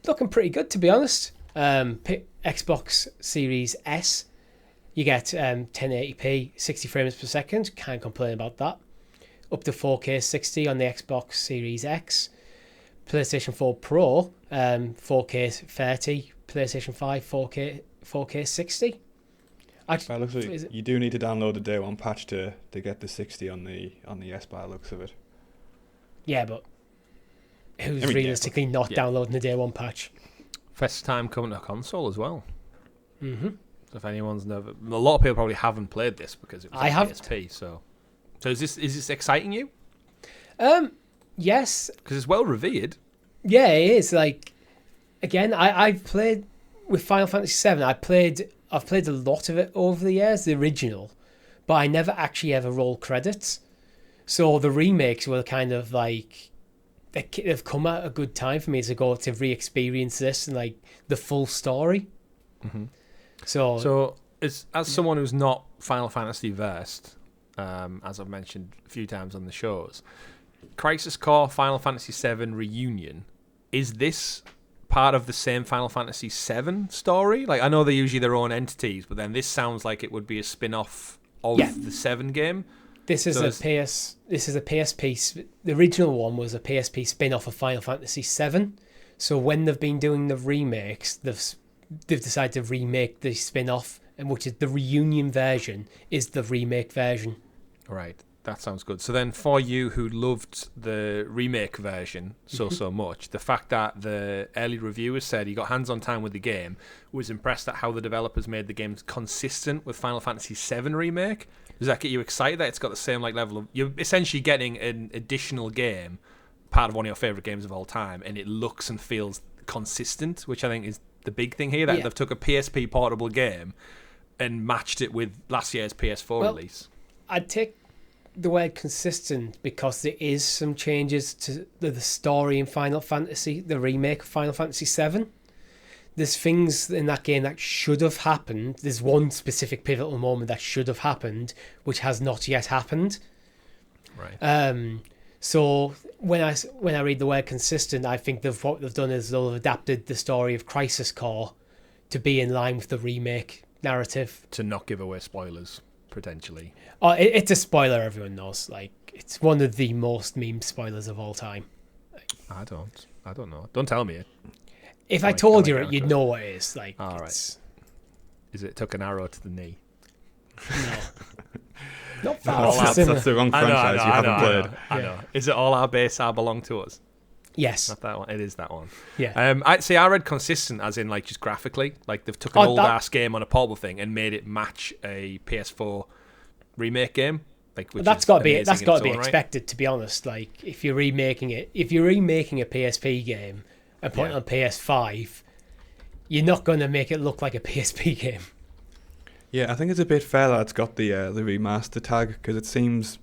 looking pretty good, to be honest. Xbox Series S, you get 1080p, 60 frames per second. Can't complain about that. Up to 4K 60 on the Xbox Series X. PlayStation 4 Pro, 4K 30. PlayStation 5, 4K 60. By looks like you do need to download the day one patch to get the 60 on the S by the looks of it. Yeah, but who's realistically not downloading the day one patch? First time coming to console as well. Mm-hmm. So if anyone's never, a lot of people probably haven't played this because it was on PSP. So is this exciting you? Yes, because it's well revered. Yeah, it is. Like, again, I've played with Final Fantasy VII. I've played a lot of it over the years, the original, but I never actually ever rolled credits. So the remakes were kind of like, they've come at a good time for me to go to re-experience this and like the full story. Mm-hmm. So as someone who's not Final Fantasy versed, as I've mentioned a few times on the shows, Crisis Core Final Fantasy VII Reunion, is this part of the same Final Fantasy VII story? Like, I know they're usually their own entities, but then this sounds like it would be a spin-off of the 7 game. This is a PSP. The original one was a PSP spin-off of Final Fantasy VII. So when they've been doing the remakes, they've decided to remake the spin-off, and which is the Reunion version is the remake version. Right, that sounds good. So then, for you who loved the remake version so much, the fact that the early reviewers said he got hands-on time with the game, was impressed at how the developers made the game consistent with Final Fantasy VII Remake. Does that get you excited that it's got the same like level of... You're essentially getting an additional game, part of one of your favourite games of all time, and it looks and feels consistent, which I think is the big thing here. That they've took a PSP portable game and matched it with last year's PS4 release. I'd take the word consistent because there is some changes to the story in Final Fantasy, the remake of Final Fantasy VII. There's things in that game that should have happened. There's one specific pivotal moment that should have happened, which has not yet happened. Right. So when I read the word consistent, I think what they've done is they've adapted the story of Crisis Core to be in line with the remake narrative. To not give away spoilers, potentially. Oh, it's a spoiler everyone knows. Like, it's one of the most meme spoilers of all time. I don't know. Don't tell me it. If I told you it, you'd know what it is. Like, all right. Is it took an arrow to the knee? No. Not That's the wrong franchise you haven't played. I know. Is it All Our Base Are Belong to Us? Yes. Not that one. It is that one. Yeah. I read consistent as in like just graphically. Like they've took an old ass game on a portable thing and made it match a PS4 remake game. Like that's got to be expected, to be honest. Like if you're remaking a PSP game and put it on PS5, you're not going to make it look like a PSP game. Yeah, I think it's a bit fair that it's got the remaster tag because it seems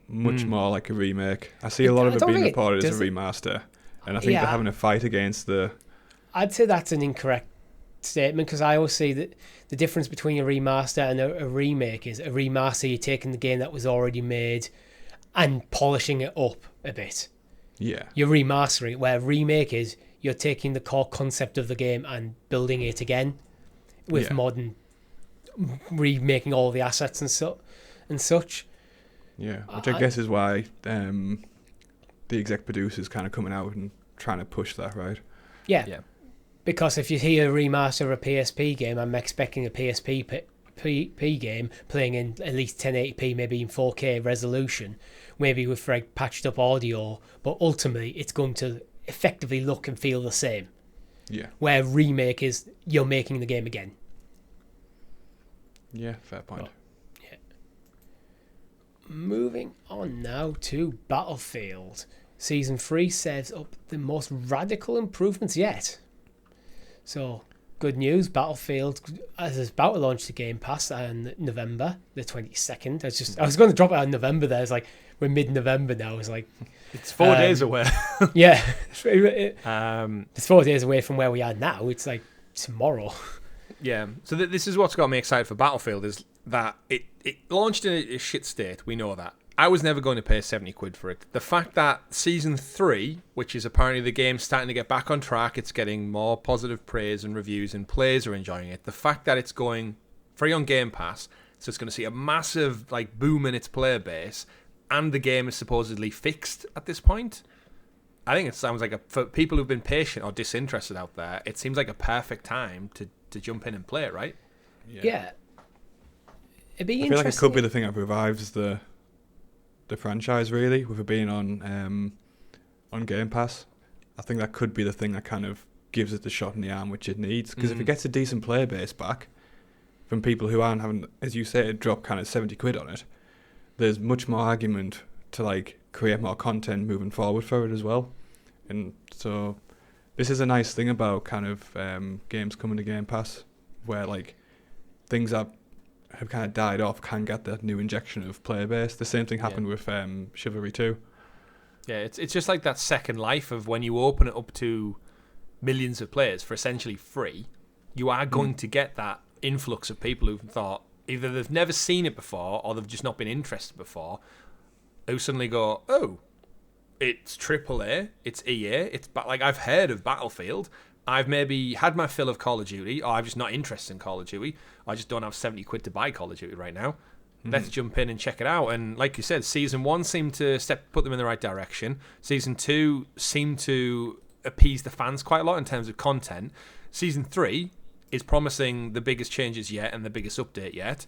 much more like a remake. I see a lot of it being reported as a remaster, and I think they're having a fight against the... I'd say that's an incorrect statement because I always say that the difference between a remaster and a remake is a remaster, you're taking the game that was already made and polishing it up a bit. Yeah. You're remastering it, where a remake is you're taking the core concept of the game and building it again with modern... remaking all the assets and such. Yeah, which I guess is why the exec producer's kind of coming out and trying to push that, right? Yeah. Because if you hear a remaster of a PSP game, I'm expecting a PSP game playing in at least 1080p, maybe in 4K resolution, maybe with like patched up audio, but ultimately it's going to effectively look and feel the same. Yeah. Where remake is you're making the game again. Yeah, fair point. Yeah. Moving on now to Battlefield. Season 3 sets up the most radical improvements yet. So, good news, Battlefield is about to launch the Game Pass on November the 22nd. I was going to drop it on November there. It's like, we're mid-November now. It's like... It's 4 days away. Yeah. It's 4 days away from where we are now. It's like tomorrow. Yeah, so this is what's got me excited for Battlefield is that it launched in a shit state. We know that. I was never going to pay 70 quid for it. The fact that Season 3, which is apparently the game starting to get back on track, it's getting more positive praise and reviews and players are enjoying it. The fact that it's going free on Game Pass, so it's going to see a massive like boom in its player base, and the game is supposedly fixed at this point. I think it sounds like for people who've been patient or disinterested out there, it seems like a perfect time to jump in and play it, right? Yeah. It'd be interesting. I feel like it could be the thing that revives the franchise, really, with it being on Game Pass. I think that could be the thing that kind of gives it the shot in the arm which it needs. Because if it gets a decent player base back from people who aren't having, as you said, drop kind of 70 quid on it, there's much more argument to like create more content moving forward for it as well. And so this is a nice thing about kind of games coming to Game Pass, where like things that have kind of died off can get that new injection of player base. The same thing happened with Chivalry 2. Yeah, it's just like that second life of when you open it up to millions of players for essentially free, you are going to get that influx of people who've thought either they've never seen it before or they've just not been interested before, who suddenly go, oh, it's AAA, it's EA, it's like I've heard of Battlefield, I've maybe had my fill of Call of Duty, or I'm just not interested in Call of Duty, I just don't have 70 quid to buy Call of Duty right now. Let's jump in and check it out. And like you said, Season 1 seemed to put them in the right direction. Season 2 seemed to appease the fans quite a lot in terms of content. Season 3 is promising the biggest changes yet and the biggest update yet.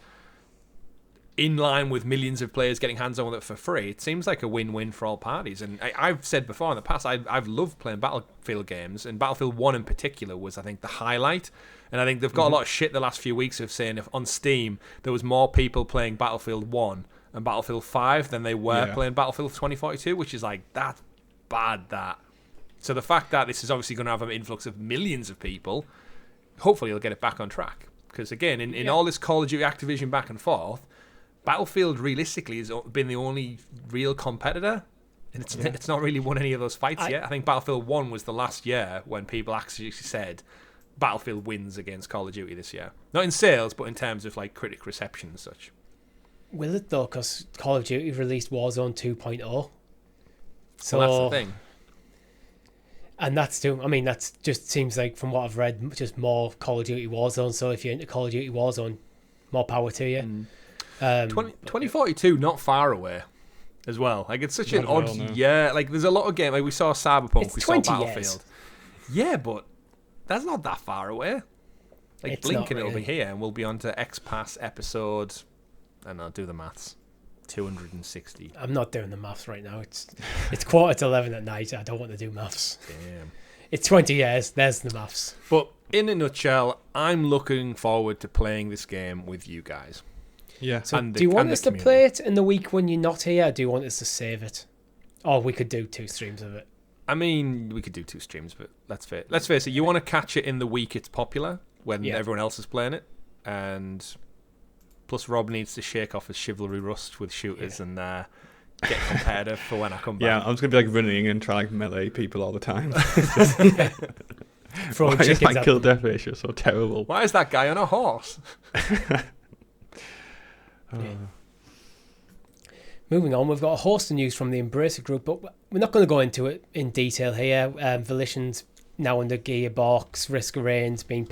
In line with millions of players getting hands on with it for free, it seems like a win-win for all parties. And I've said before in the past, I've loved playing Battlefield games, and Battlefield 1 in particular was, I think, the highlight. And I think they've got a lot of shit the last few weeks of saying if on Steam there was more people playing Battlefield 1 and Battlefield 5 than they were playing Battlefield 2042, which is like, that's bad, that. So the fact that this is obviously going to have an influx of millions of people, hopefully it'll get it back on track. Because again, in all this Call of Duty Activision back and forth, Battlefield realistically has been the only real competitor, and it's not really won any of those fights yet. I think Battlefield 1 was the last year when people actually said Battlefield wins against Call of Duty this year. Not in sales, but in terms of like critic reception and such. Will it though? Because Call of Duty released Warzone 2.0. So Well, that's the thing. And that's too. I mean, that's just seems like from what I've read, just more Call of Duty Warzone. So if you're into Call of Duty Warzone, more power to you. 2042, not far away as well. Like, it's such an odd year. Like, there's a lot of games. Like, we saw Cyberpunk, we saw Battlefield. Years. Yeah, but that's not that far away. Like, It's blink not and it'll be really. here, and we'll be on to XPass episode, and I'll do the maths, 260. I'm not doing the maths right now. It's 11:15 at night. I don't want to do maths. Damn. It's 20 years. There's the maths. But in a nutshell, I'm looking forward to playing this game with you guys. Yeah. So And do you want and us to community. play it in the week when you're not here, or do you want us to save it? Or we could do 2 streams of it. I mean, we could do 2 streams, but let's face it. You want to catch it in the week it's popular when everyone else is playing it, and plus Rob needs to shake off his chivalry rust with shooters and get competitive for when I come back. Yeah, I'm just gonna be like running and trying to melee people all the time. Throwing Why is chickens my at kill them. death ratio so terrible? Why is that guy on a horse? Moving on, we've got a host of news from the Embracer Group, but we're not going to go into it in detail here. Volition's now under Gearbox, Risk of Rain's been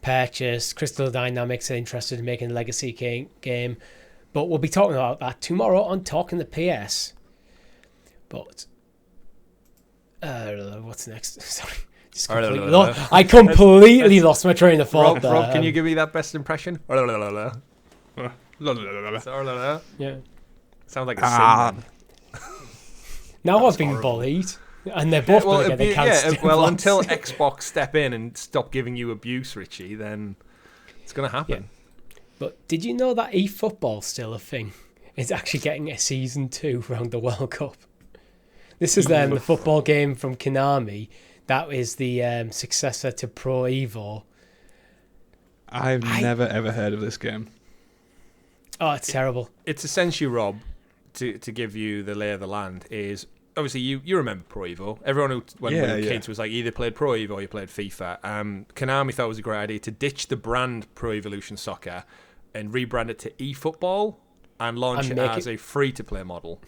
purchased, Crystal Dynamics are interested in making a legacy game, but we'll be talking about that tomorrow on Talking the PS. But what's next? Sorry. I completely lost my train of thought. Rob, can you give me that best impression? Yeah. Sounds like a sin. man. Now I've been bullied, and they're both going to get their cans. Until Xbox step in and stop giving you abuse, Richie, then it's going to happen. Yeah. But did you know that eFootball's still a thing? It's actually getting a season 2 around the World Cup. This is the football game from Konami. That is the successor to Pro Evo. I've never ever heard of this game. Oh, it's terrible. It's essentially, Rob, to give you the lay of the land, is obviously you remember Pro Evo. Everyone who when we were kids was like either played Pro Evo or you played FIFA. Konami thought it was a great idea to ditch the brand Pro Evolution Soccer and rebrand it to eFootball and launch it as a free-to-play model.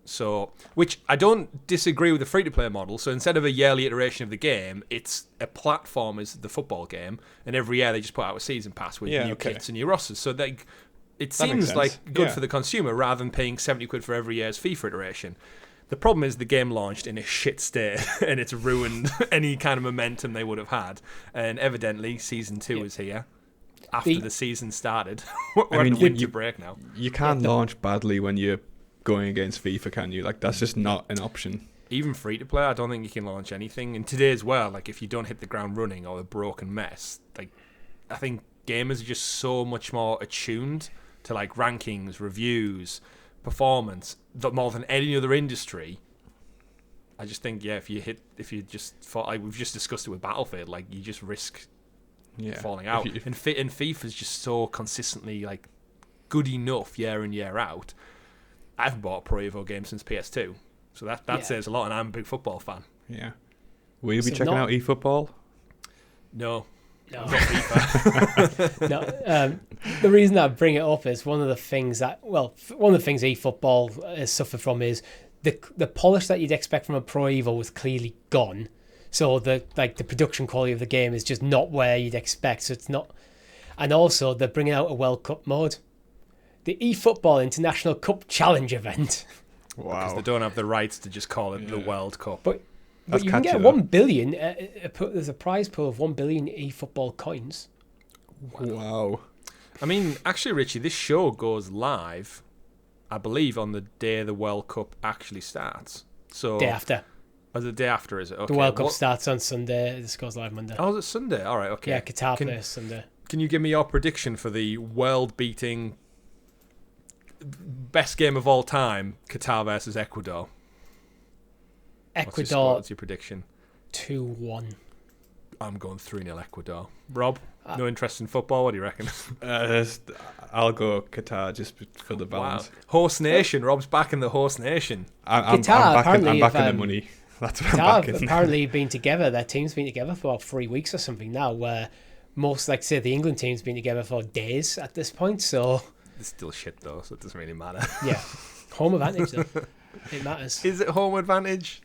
So, which I don't disagree with the free-to-play model. So instead of a yearly iteration of the game, it's a platform as the football game, and every year they just put out a season pass with new kits and new rosters. So it seems like good for the consumer rather than paying 70 quid for every year's FIFA iteration. The problem is the game launched in a shit state and it's ruined any kind of momentum they would have had. And evidently, season 2 is here. After the season started. We're in winter break now. You can't launch badly when you're going against FIFA, can you? Like, that's just not an option. Even free to play, I don't think you can launch anything. And today's world, like, if you don't hit the ground running or a broken mess, like, I think gamers are just so much more attuned to like rankings, reviews, performance, that more than any other industry. I just think, if you just fought, like we've just discussed it with Battlefield, like you just risk falling out. And FIFA's just so consistently like good enough year in year out. I haven't bought a Pro Evo game since PS2, so that says a lot. And I'm a big football fan. Yeah. Will you be checking out eFootball? No. No. The reason I bring it up is one of the things eFootball has suffered from is the polish that you'd expect from a Pro Evo was clearly gone. So the production quality of the game is just not where you'd expect. So it's not, and also they're bringing out a World Cup mode, the eFootball International Cup Challenge event. Wow. Because they don't have the rights to just call it the World Cup. But you can get 1 billion. There's a prize pool of 1 billion eFootball coins. Wow. I mean, actually, Richie, this show goes live, I believe, on the day the World Cup actually starts. So Day after. Oh, the day after, is it? Okay. The World Cup starts on Sunday. This goes live Monday. Oh, is it Sunday? All right, okay. Yeah, Qatar plays Sunday. Can you give me your prediction for the world-beating best game of all time, Qatar versus Ecuador? Ecuador. What's your prediction? 2-1. I'm going 3-0 Ecuador. Rob, no interest in football. What do you reckon? I'll go Qatar just for the balance. Wow. Horse Nation. Rob's back in the Horse Nation. I'm backing the money. That's what I'm backing. Apparently been together. Their team's been together for about 3 weeks or something now. Where most, like say, the England team's been together for days at this point. So it's still shit though, so it doesn't really matter. Yeah, home advantage though. It matters. Is it home advantage?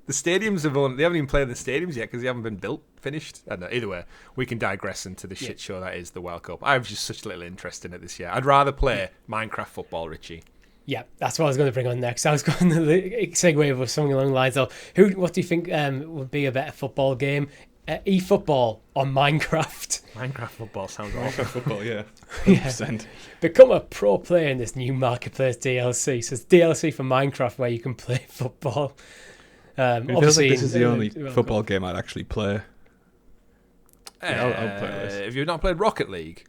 The stadiums they haven't even played in the stadiums yet because they haven't been finished. I don't know. Either way, we can digress into the shit show that is the World Cup. I have just such little interest in it this year. I'd rather play Minecraft football, Richie. Yeah, that's what I was going to bring on next. I was going to segue with something along the lines of what do you think would be a better football game? eFootball or Minecraft? Minecraft football sounds awful. Minecraft football, yeah. 100%. Become a pro player in this new marketplace DLC. So it's DLC for Minecraft where you can play football. It feels like this is the only football game I'd actually play. Yeah, I'll play this. Have you not played Rocket League?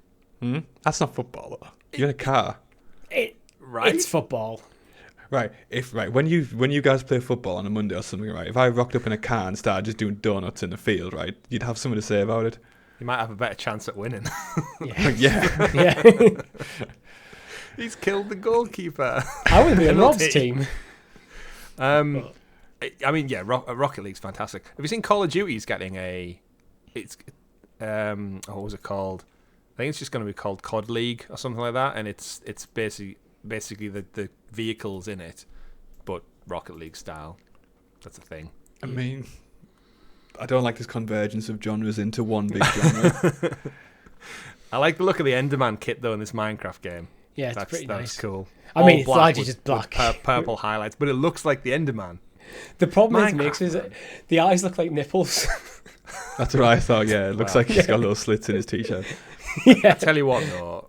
That's not football though. You're in a car. It's football. Right. When you guys play football on a Monday or something, right? If I rocked up in a car and started just doing donuts in the field, right? You'd have something to say about it. You might have a better chance at winning. Yeah. He's killed the goalkeeper. I would be in Rob's team. I mean, yeah, Rocket League's fantastic. Have you seen Call of Duty's getting what was it called? I think it's just going to be called COD League or something like that, and it's basically the vehicles in it, but Rocket League style. That's a thing. I mean, I don't like this convergence of genres into one big genre. I like the look of the Enderman kit though in this Minecraft game. Yeah, it's pretty nice. That's cool. I mean, it's largely just black. Purple highlights, but it looks like the Enderman. The problem it makes is the eyes look like nipples. That's what I thought, yeah. It looks like he's got little slits in his t-shirt. I tell you what, though,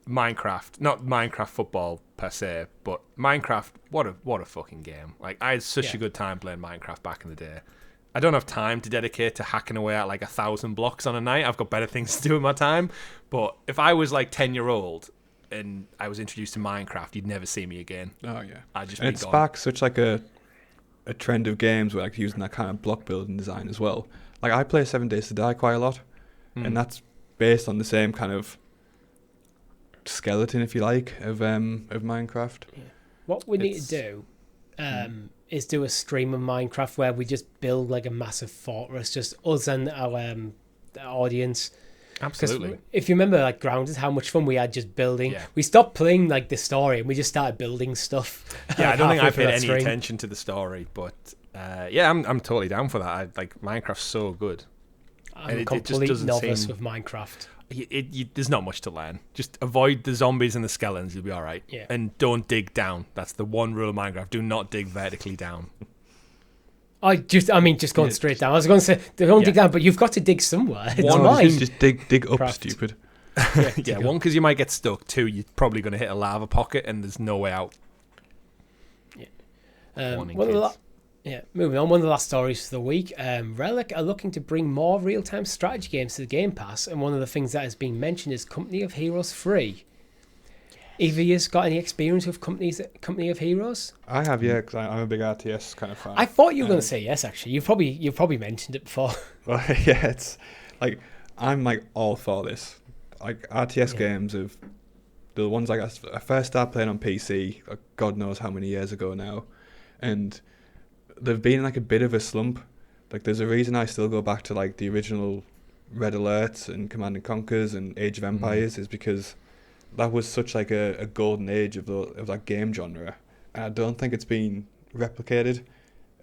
Minecraft, not Minecraft football per se, but Minecraft, what a fucking game. Like, I had such a good time playing Minecraft back in the day. I don't have time to dedicate to hacking away at like 1,000 blocks on a night. I've got better things to do with my time. But if I was like 10-year-old and I was introduced to Minecraft, you'd never see me again. Oh, yeah. I'd just and be it gone. sparks such like a trend of games where like using that kind of block building design as well. Like I play 7 Days to Die quite a lot, and that's based on the same kind of skeleton, if you like, of Minecraft. Yeah. What we need to do is do a stream of Minecraft where we just build like a massive fortress, just us and our audience. Absolutely. If you remember, like Grounded, how much fun we had just building. Yeah. We stopped playing like the story and we just started building stuff. Yeah, I don't think I paid any attention to the story, but yeah, I'm totally down for that. Minecraft's so good. I'm a complete novice with Minecraft. There's not much to learn. Just avoid the zombies and the skeletons. You'll be all right. Yeah. And don't dig down. That's the one rule of Minecraft. Do not dig vertically down. Just going straight down. I was going to say, don't dig down, but you've got to dig somewhere. Just dig up, stupid. Yeah, one, because you might get stuck. Two, you're probably going to hit a lava pocket and there's no way out. Yeah. Moving on. One of the last stories for the week. Relic are looking to bring more real-time strategy games to the Game Pass, and one of the things that has been mentioned is Company of Heroes 3. Either of you got any experience with Company of Heroes? I have, yeah, because I'm a big RTS kind of fan. I thought you were going to say yes, actually. You've probably mentioned it before. Well, yeah, it's like I'm like all for this. Like RTS games of the ones I first started playing on PC, like God knows how many years ago now, and they've been in like a bit of a slump. Like there's a reason I still go back to like the original Red Alerts and Command & Conquers and Age of Empires is because that was such like a golden age of that game genre, and I don't think it's been replicated.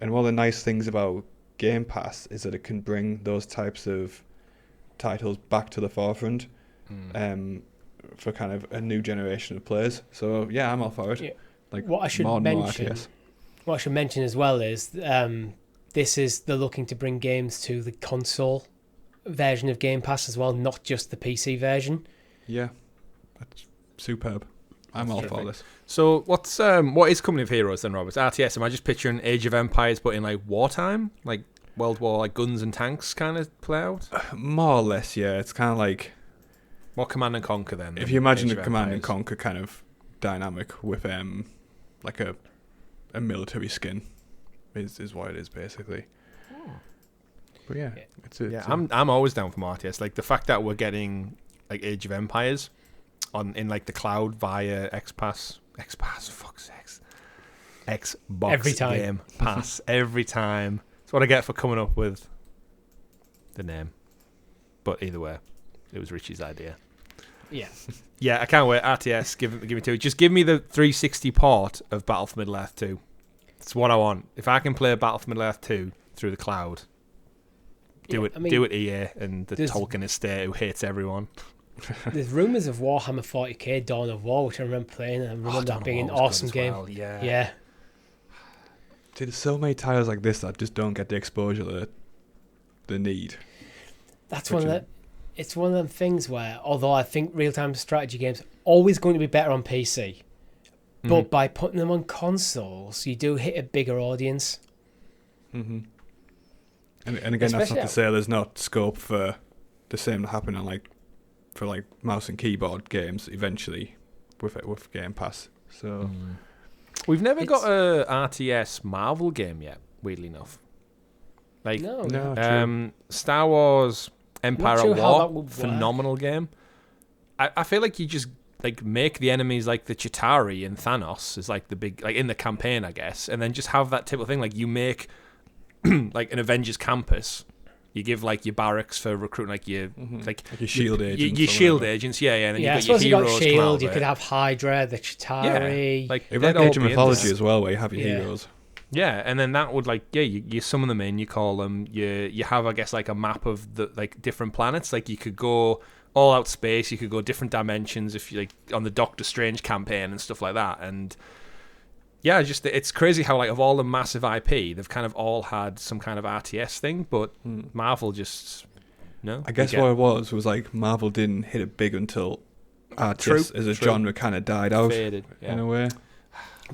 And one of the nice things about Game Pass is that it can bring those types of titles back to the forefront for kind of a new generation of players. So yeah, I'm all for it. Yeah. Like what I should mention as well is they're looking to bring games to the console version of Game Pass as well, not just the PC version. Yeah. That's superb. I'm all for this. So what is Company of Heroes then, Robert? RTS, am I just picturing Age of Empires but in like wartime? Like World War, like guns and tanks kind of play out? More or less, yeah. It's kind of like... What Command & Conquer then? If you imagine the Command & Conquer kind of dynamic with like a military skin is what it is basically. But yeah, I'm always down for more RTS. Like the fact that we're getting like Age of Empires in like the cloud via XPass, fuck's sakes, Xbox Every time. Game Pass every time. That's what I get for coming up with the name. But either way, it was Richie's idea. Yeah. Yeah, I can't wait. RTS, give me 2. Just give me the 360 port of Battle for Middle-earth 2. It's what I want. If I can play Battle for Middle-earth 2 through the cloud, do it EA and the Tolkien estate who hates everyone. There's rumours of Warhammer 40k Dawn of War, which I remember playing, and I remember that being an awesome game. Well. Yeah. See, there's so many titles like this that just don't get the exposure that they need. That's it's one of them things where, although I think real-time strategy games are always going to be better on PC, but by putting them on consoles, you do hit a bigger audience. Mm-hmm. And again, that's not to say there's not scope for the same to happen on for mouse and keyboard games eventually with Game Pass. So we've never got a RTS Marvel game yet. Weirdly enough, No. Star Wars Empire Not at sure how that War, would phenomenal game. I feel like you just make the enemies like the Chitauri and Thanos is like the big in the campaign, I guess, and then just have that type of thing. Like you make like an Avengers campus. You give your barracks for recruiting your your shield agents. Your shield agents, yeah. And then I you've suppose got your you got heroes. Shield. You could have Hydra, the Chitauri. Yeah, It's like Age of Mythology as well, where you have your heroes. Yeah, and then that would you summon them in, you call them, you have I guess a map of the different planets. Like you could go all out space, you could go different dimensions if you on the Doctor Strange campaign and stuff like that. And yeah, it's crazy how of all the massive IP, they've kind of all had some kind of RTS thing, but Marvel just no. I guess what it was Marvel didn't hit it big until RTS as a genre kind of died out faded, in a way.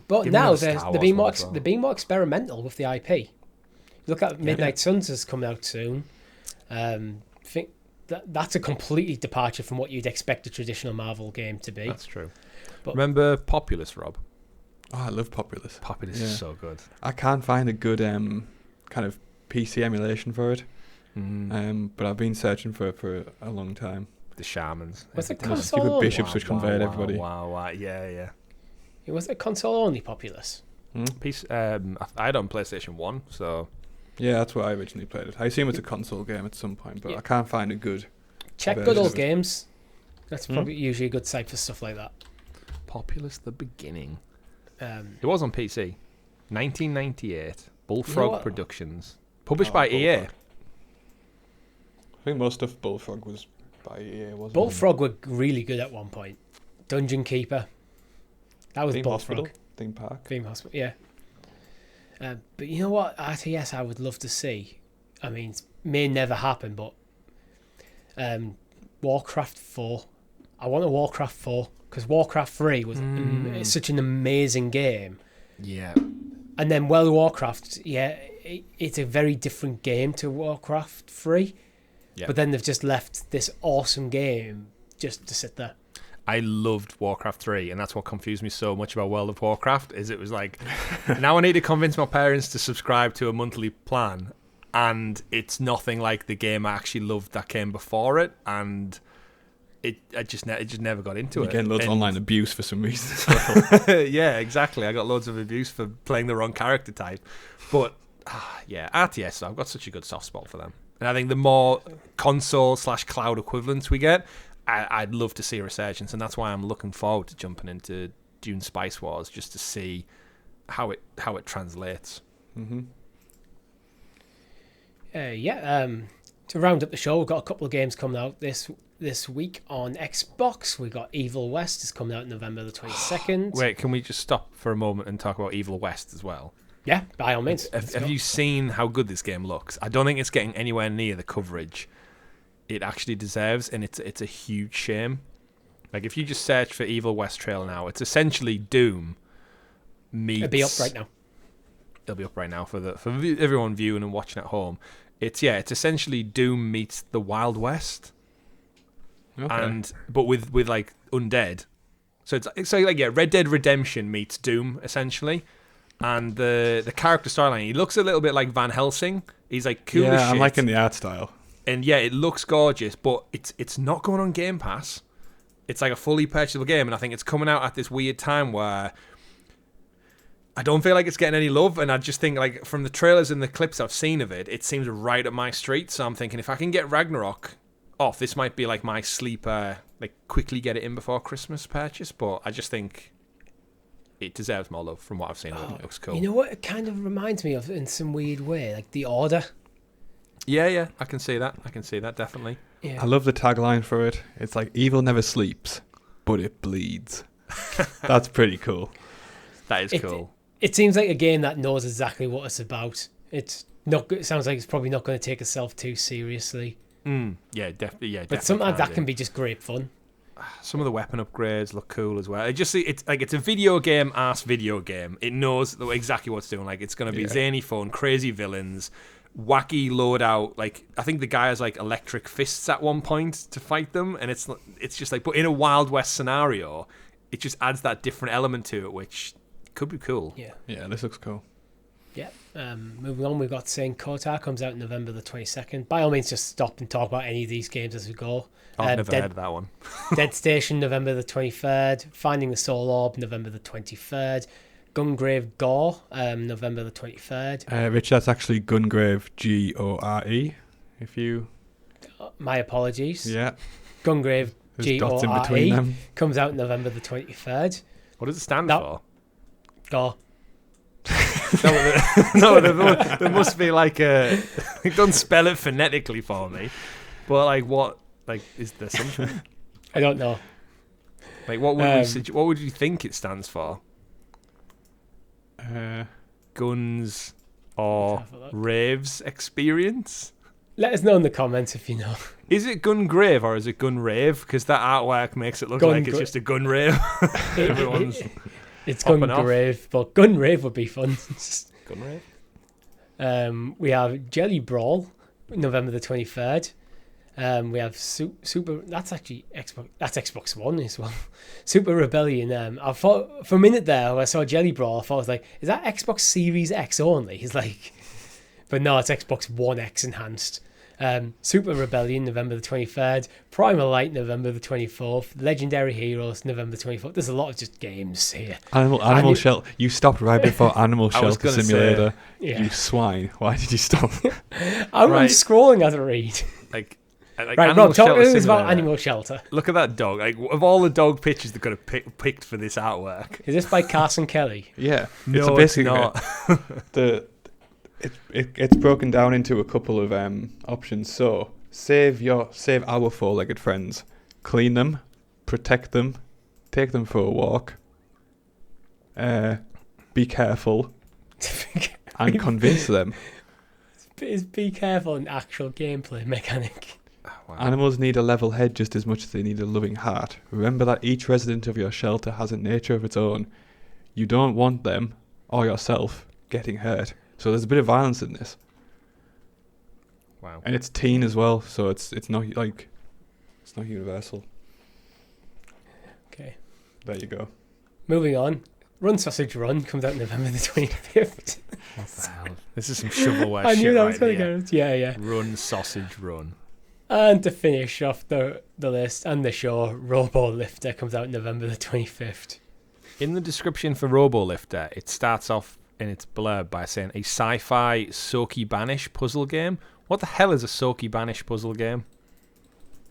But Give now me another Star they're being Wars they're being more experimental with the IP. Look at Midnight Suns is coming out soon. I think that's a completely departure from what you'd expect a traditional Marvel game to be. That's true. But remember Populous, Rob? Oh, I love Populous. Populous is so good. I can't find a good kind of PC emulation for it. But I've been searching for it for a long time. The shamans. Was it Stupid console? bishops which convert everybody. Wow. Yeah. Was it console only Populous? I had it on PlayStation 1, so... Yeah, that's where I originally played it. I assume it's a console game at some point, but I can't find a good... Check Good Old Games. That's probably usually a good site for stuff like that. Populous the Beginning. It was on PC. 1998. Bullfrog Productions. Published by EA. I think most of Bullfrog was by EA, wasn't it? Bullfrog were really good at one point. Dungeon Keeper. That was Theme Bullfrog. Hospital? Theme Park? Theme Hospital, yeah. But you know what RTS I would love to see? I mean, it may never happen, but Warcraft 4. I want a Warcraft 4 because Warcraft 3 was such an amazing game. Yeah. And then World of Warcraft, it's a very different game to Warcraft 3. Yeah. But then they've just left this awesome game just to sit there. I loved Warcraft 3, and that's what confused me so much about World of Warcraft, is it was now I need to convince my parents to subscribe to a monthly plan, and it's nothing like the game I actually loved that came before it, and it just never got into it. You're getting loads of online abuse for some reason. Yeah, exactly. I got loads of abuse for playing the wrong character type. But, RTS, I've got such a good soft spot for them. And I think the more console/cloud equivalents we get, I'd love to see a resurgence, and that's why I'm looking forward to jumping into Dune Spice Wars just to see how it translates. To round up the show, we've got a couple of games coming out this week on Xbox. We got Evil West is coming out November the 22nd. Wait, can we just stop for a moment and talk about Evil West as well? Yeah, by all means. Have you seen how good this game looks? I don't think it's getting anywhere near the coverage it actually deserves, and it's a huge shame. If you just search for Evil West trailer now, it's essentially Doom meets... It'll be up right now. It'll be up right now for everyone viewing and watching at home. It's essentially Doom meets the Wild West, but with undead. So it's Red Dead Redemption meets Doom essentially, and the character storyline. He looks a little bit like Van Helsing. He's like cool as shit. I'm liking the art style. And yeah, it looks gorgeous, but it's not going on Game Pass. It's like a fully purchasable game, and I think it's coming out at this weird time where I don't feel like it's getting any love, and I just think, like, from the trailers and the clips I've seen of it, it seems right up my street. So I'm thinking if I can get Ragnarok off, this might be like my sleeper, like quickly get it in before Christmas purchase. But I just think it deserves more love from what I've seen. It looks cool. You know what? It kind of reminds me of in some weird way, like The Order. Yeah, I can see that. Definitely. Yeah. I love the tagline for it. It's like, evil never sleeps, but it bleeds. That's pretty cool. That is cool. It seems like a game that knows exactly what it's about. It's not. It sounds like it's probably not going to take itself too seriously. Yeah, definitely. But sometimes that can be just great fun. Some of the weapon upgrades look cool as well. It's like it's a video game video game. It knows exactly what it's doing. Like, it's going to be zany fun, crazy villains, wacky loadout. Like, I think the guy has like electric fists at one point to fight them, and it's just like, but in a Wild West scenario, it just adds that different element to it, which could be cool. Yeah, this looks cool. Yeah. Moving on, we've got Saint Kotar comes out November the 22nd. By all means, just stop and talk about any of these games as we go. I've never heard of that one. Dead Station, November the 23rd. Finding the Soul Orb, November the 23rd. Gungrave Gore, November the 23rd. Rich, that's actually Gungrave, Gore. If you... My apologies. Yeah. Gungrave, There's dots in between Gore, them. comes out November the 23rd. What does it stand for? Gore. No, there must be like a... Don't spell it phonetically for me. But like what... Like, is there something? I don't know. Like, what would you think it stands for? Guns or raves experience? Let us know in the comments if you know. Is it gun grave or is it gun rave? Because that artwork makes it look like it's just a gun rave. Everyone's it's gun grave, but gun rave would be fun. Gun rave. We have Jelly Brawl, November the 23rd. We have Super. That's actually Xbox. That's Xbox One as well. Super Rebellion. I thought for a minute there when I saw Jelly Brawl, I thought I was like, is that Xbox Series X only? He's like, but no, it's Xbox One X enhanced. Super Rebellion, November the 23rd. Primal Light, November the 24th. Legendary Heroes, November the 24th. There's a lot of just games here. Animal Shelter. You stopped right before Animal Shelter Simulator. You swine. Why did you stop? I'm just scrolling as I read. Like right, Rob, talk to us about Animal Shelter. Look at that dog. Like, of all the dog pictures they could have picked for this artwork. Is this by Carson Kelly? Yeah. No, it's basically not. It's broken down into a couple of options. So, save our four-legged friends. Clean them. Protect them. Take them for a walk. Be careful. And convince them. Is be careful an actual gameplay mechanic? Wow. Animals need a level head just as much as they need a loving heart. Remember that each resident of your shelter has a nature of its own. You don't want them, or yourself, getting hurt. So there's a bit of violence in this. Wow. And it's teen as well, so it's not like... It's not universal. Okay. There you go. Moving on. Run Sausage Run comes out November the 25th. What the hell? This is some shovelware I shit knew that right was going to here. go. Yeah. Run Sausage Run. And to finish off the list and the show, Robo Lifter comes out November the 25th. In the description for Robo Lifter, it starts off in its blurb by saying a sci-fi Soki Banish puzzle game. What the hell is a Soki Banish puzzle game?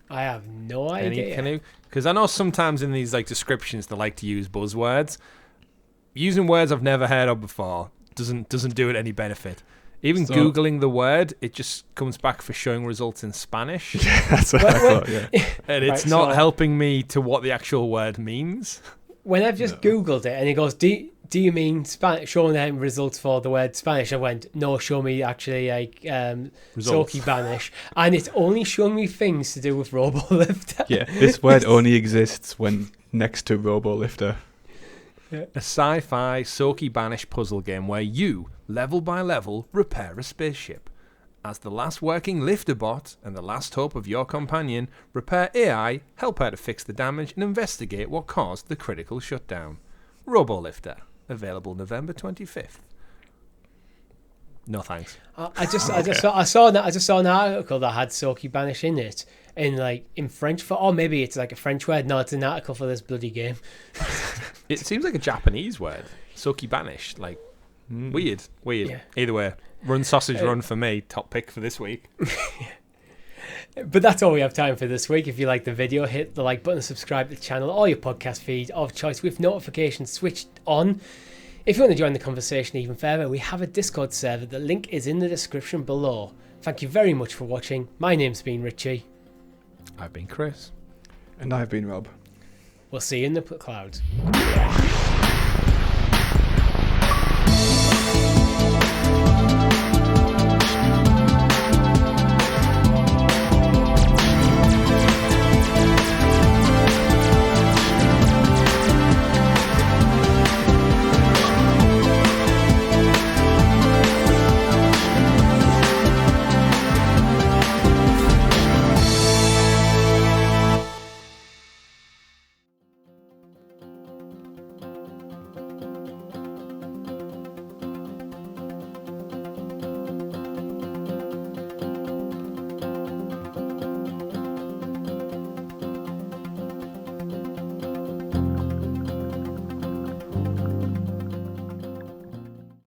I have no idea. Because I know sometimes in these like descriptions they like to use buzzwords. Using words I've never heard of before doesn't do it any benefit. Even Googling the word, it just comes back for showing results in Spanish. Yeah, that's what I thought, yeah. And it's not helping me to what the actual word means. When I've just Googled it and it goes, do you mean Spanish? Showing them results for the word Spanish. I went, no, show me actually like Soki Banish. And it's only showing me things to do with Robo Lifter. Yeah, this word only exists when next to Robo Lifter. A sci-fi Soki Banish puzzle game where you, level by level, repair a spaceship. As the last working lifter bot and the last hope of your companion, repair AI, help her to fix the damage and investigate what caused the critical shutdown. Robo Lifter, available November 25th. No thanks. I just saw an article that had Soki Banish in it, in French or maybe it's like a French word. No, it's an article for this bloody game. It seems like a Japanese word. Soki Banish. Weird. Yeah. Either way, run sausage run for me. Top pick for this week. But that's all we have time for this week. If you like the video, hit the like button, subscribe to the channel or your podcast feed of choice with notifications switched on. If you want to join the conversation even further, we have a Discord server. The link is in the description below. Thank you very much for watching. My name's been Richie. I've been Chris. And I've been Rob. We'll see you in the clouds.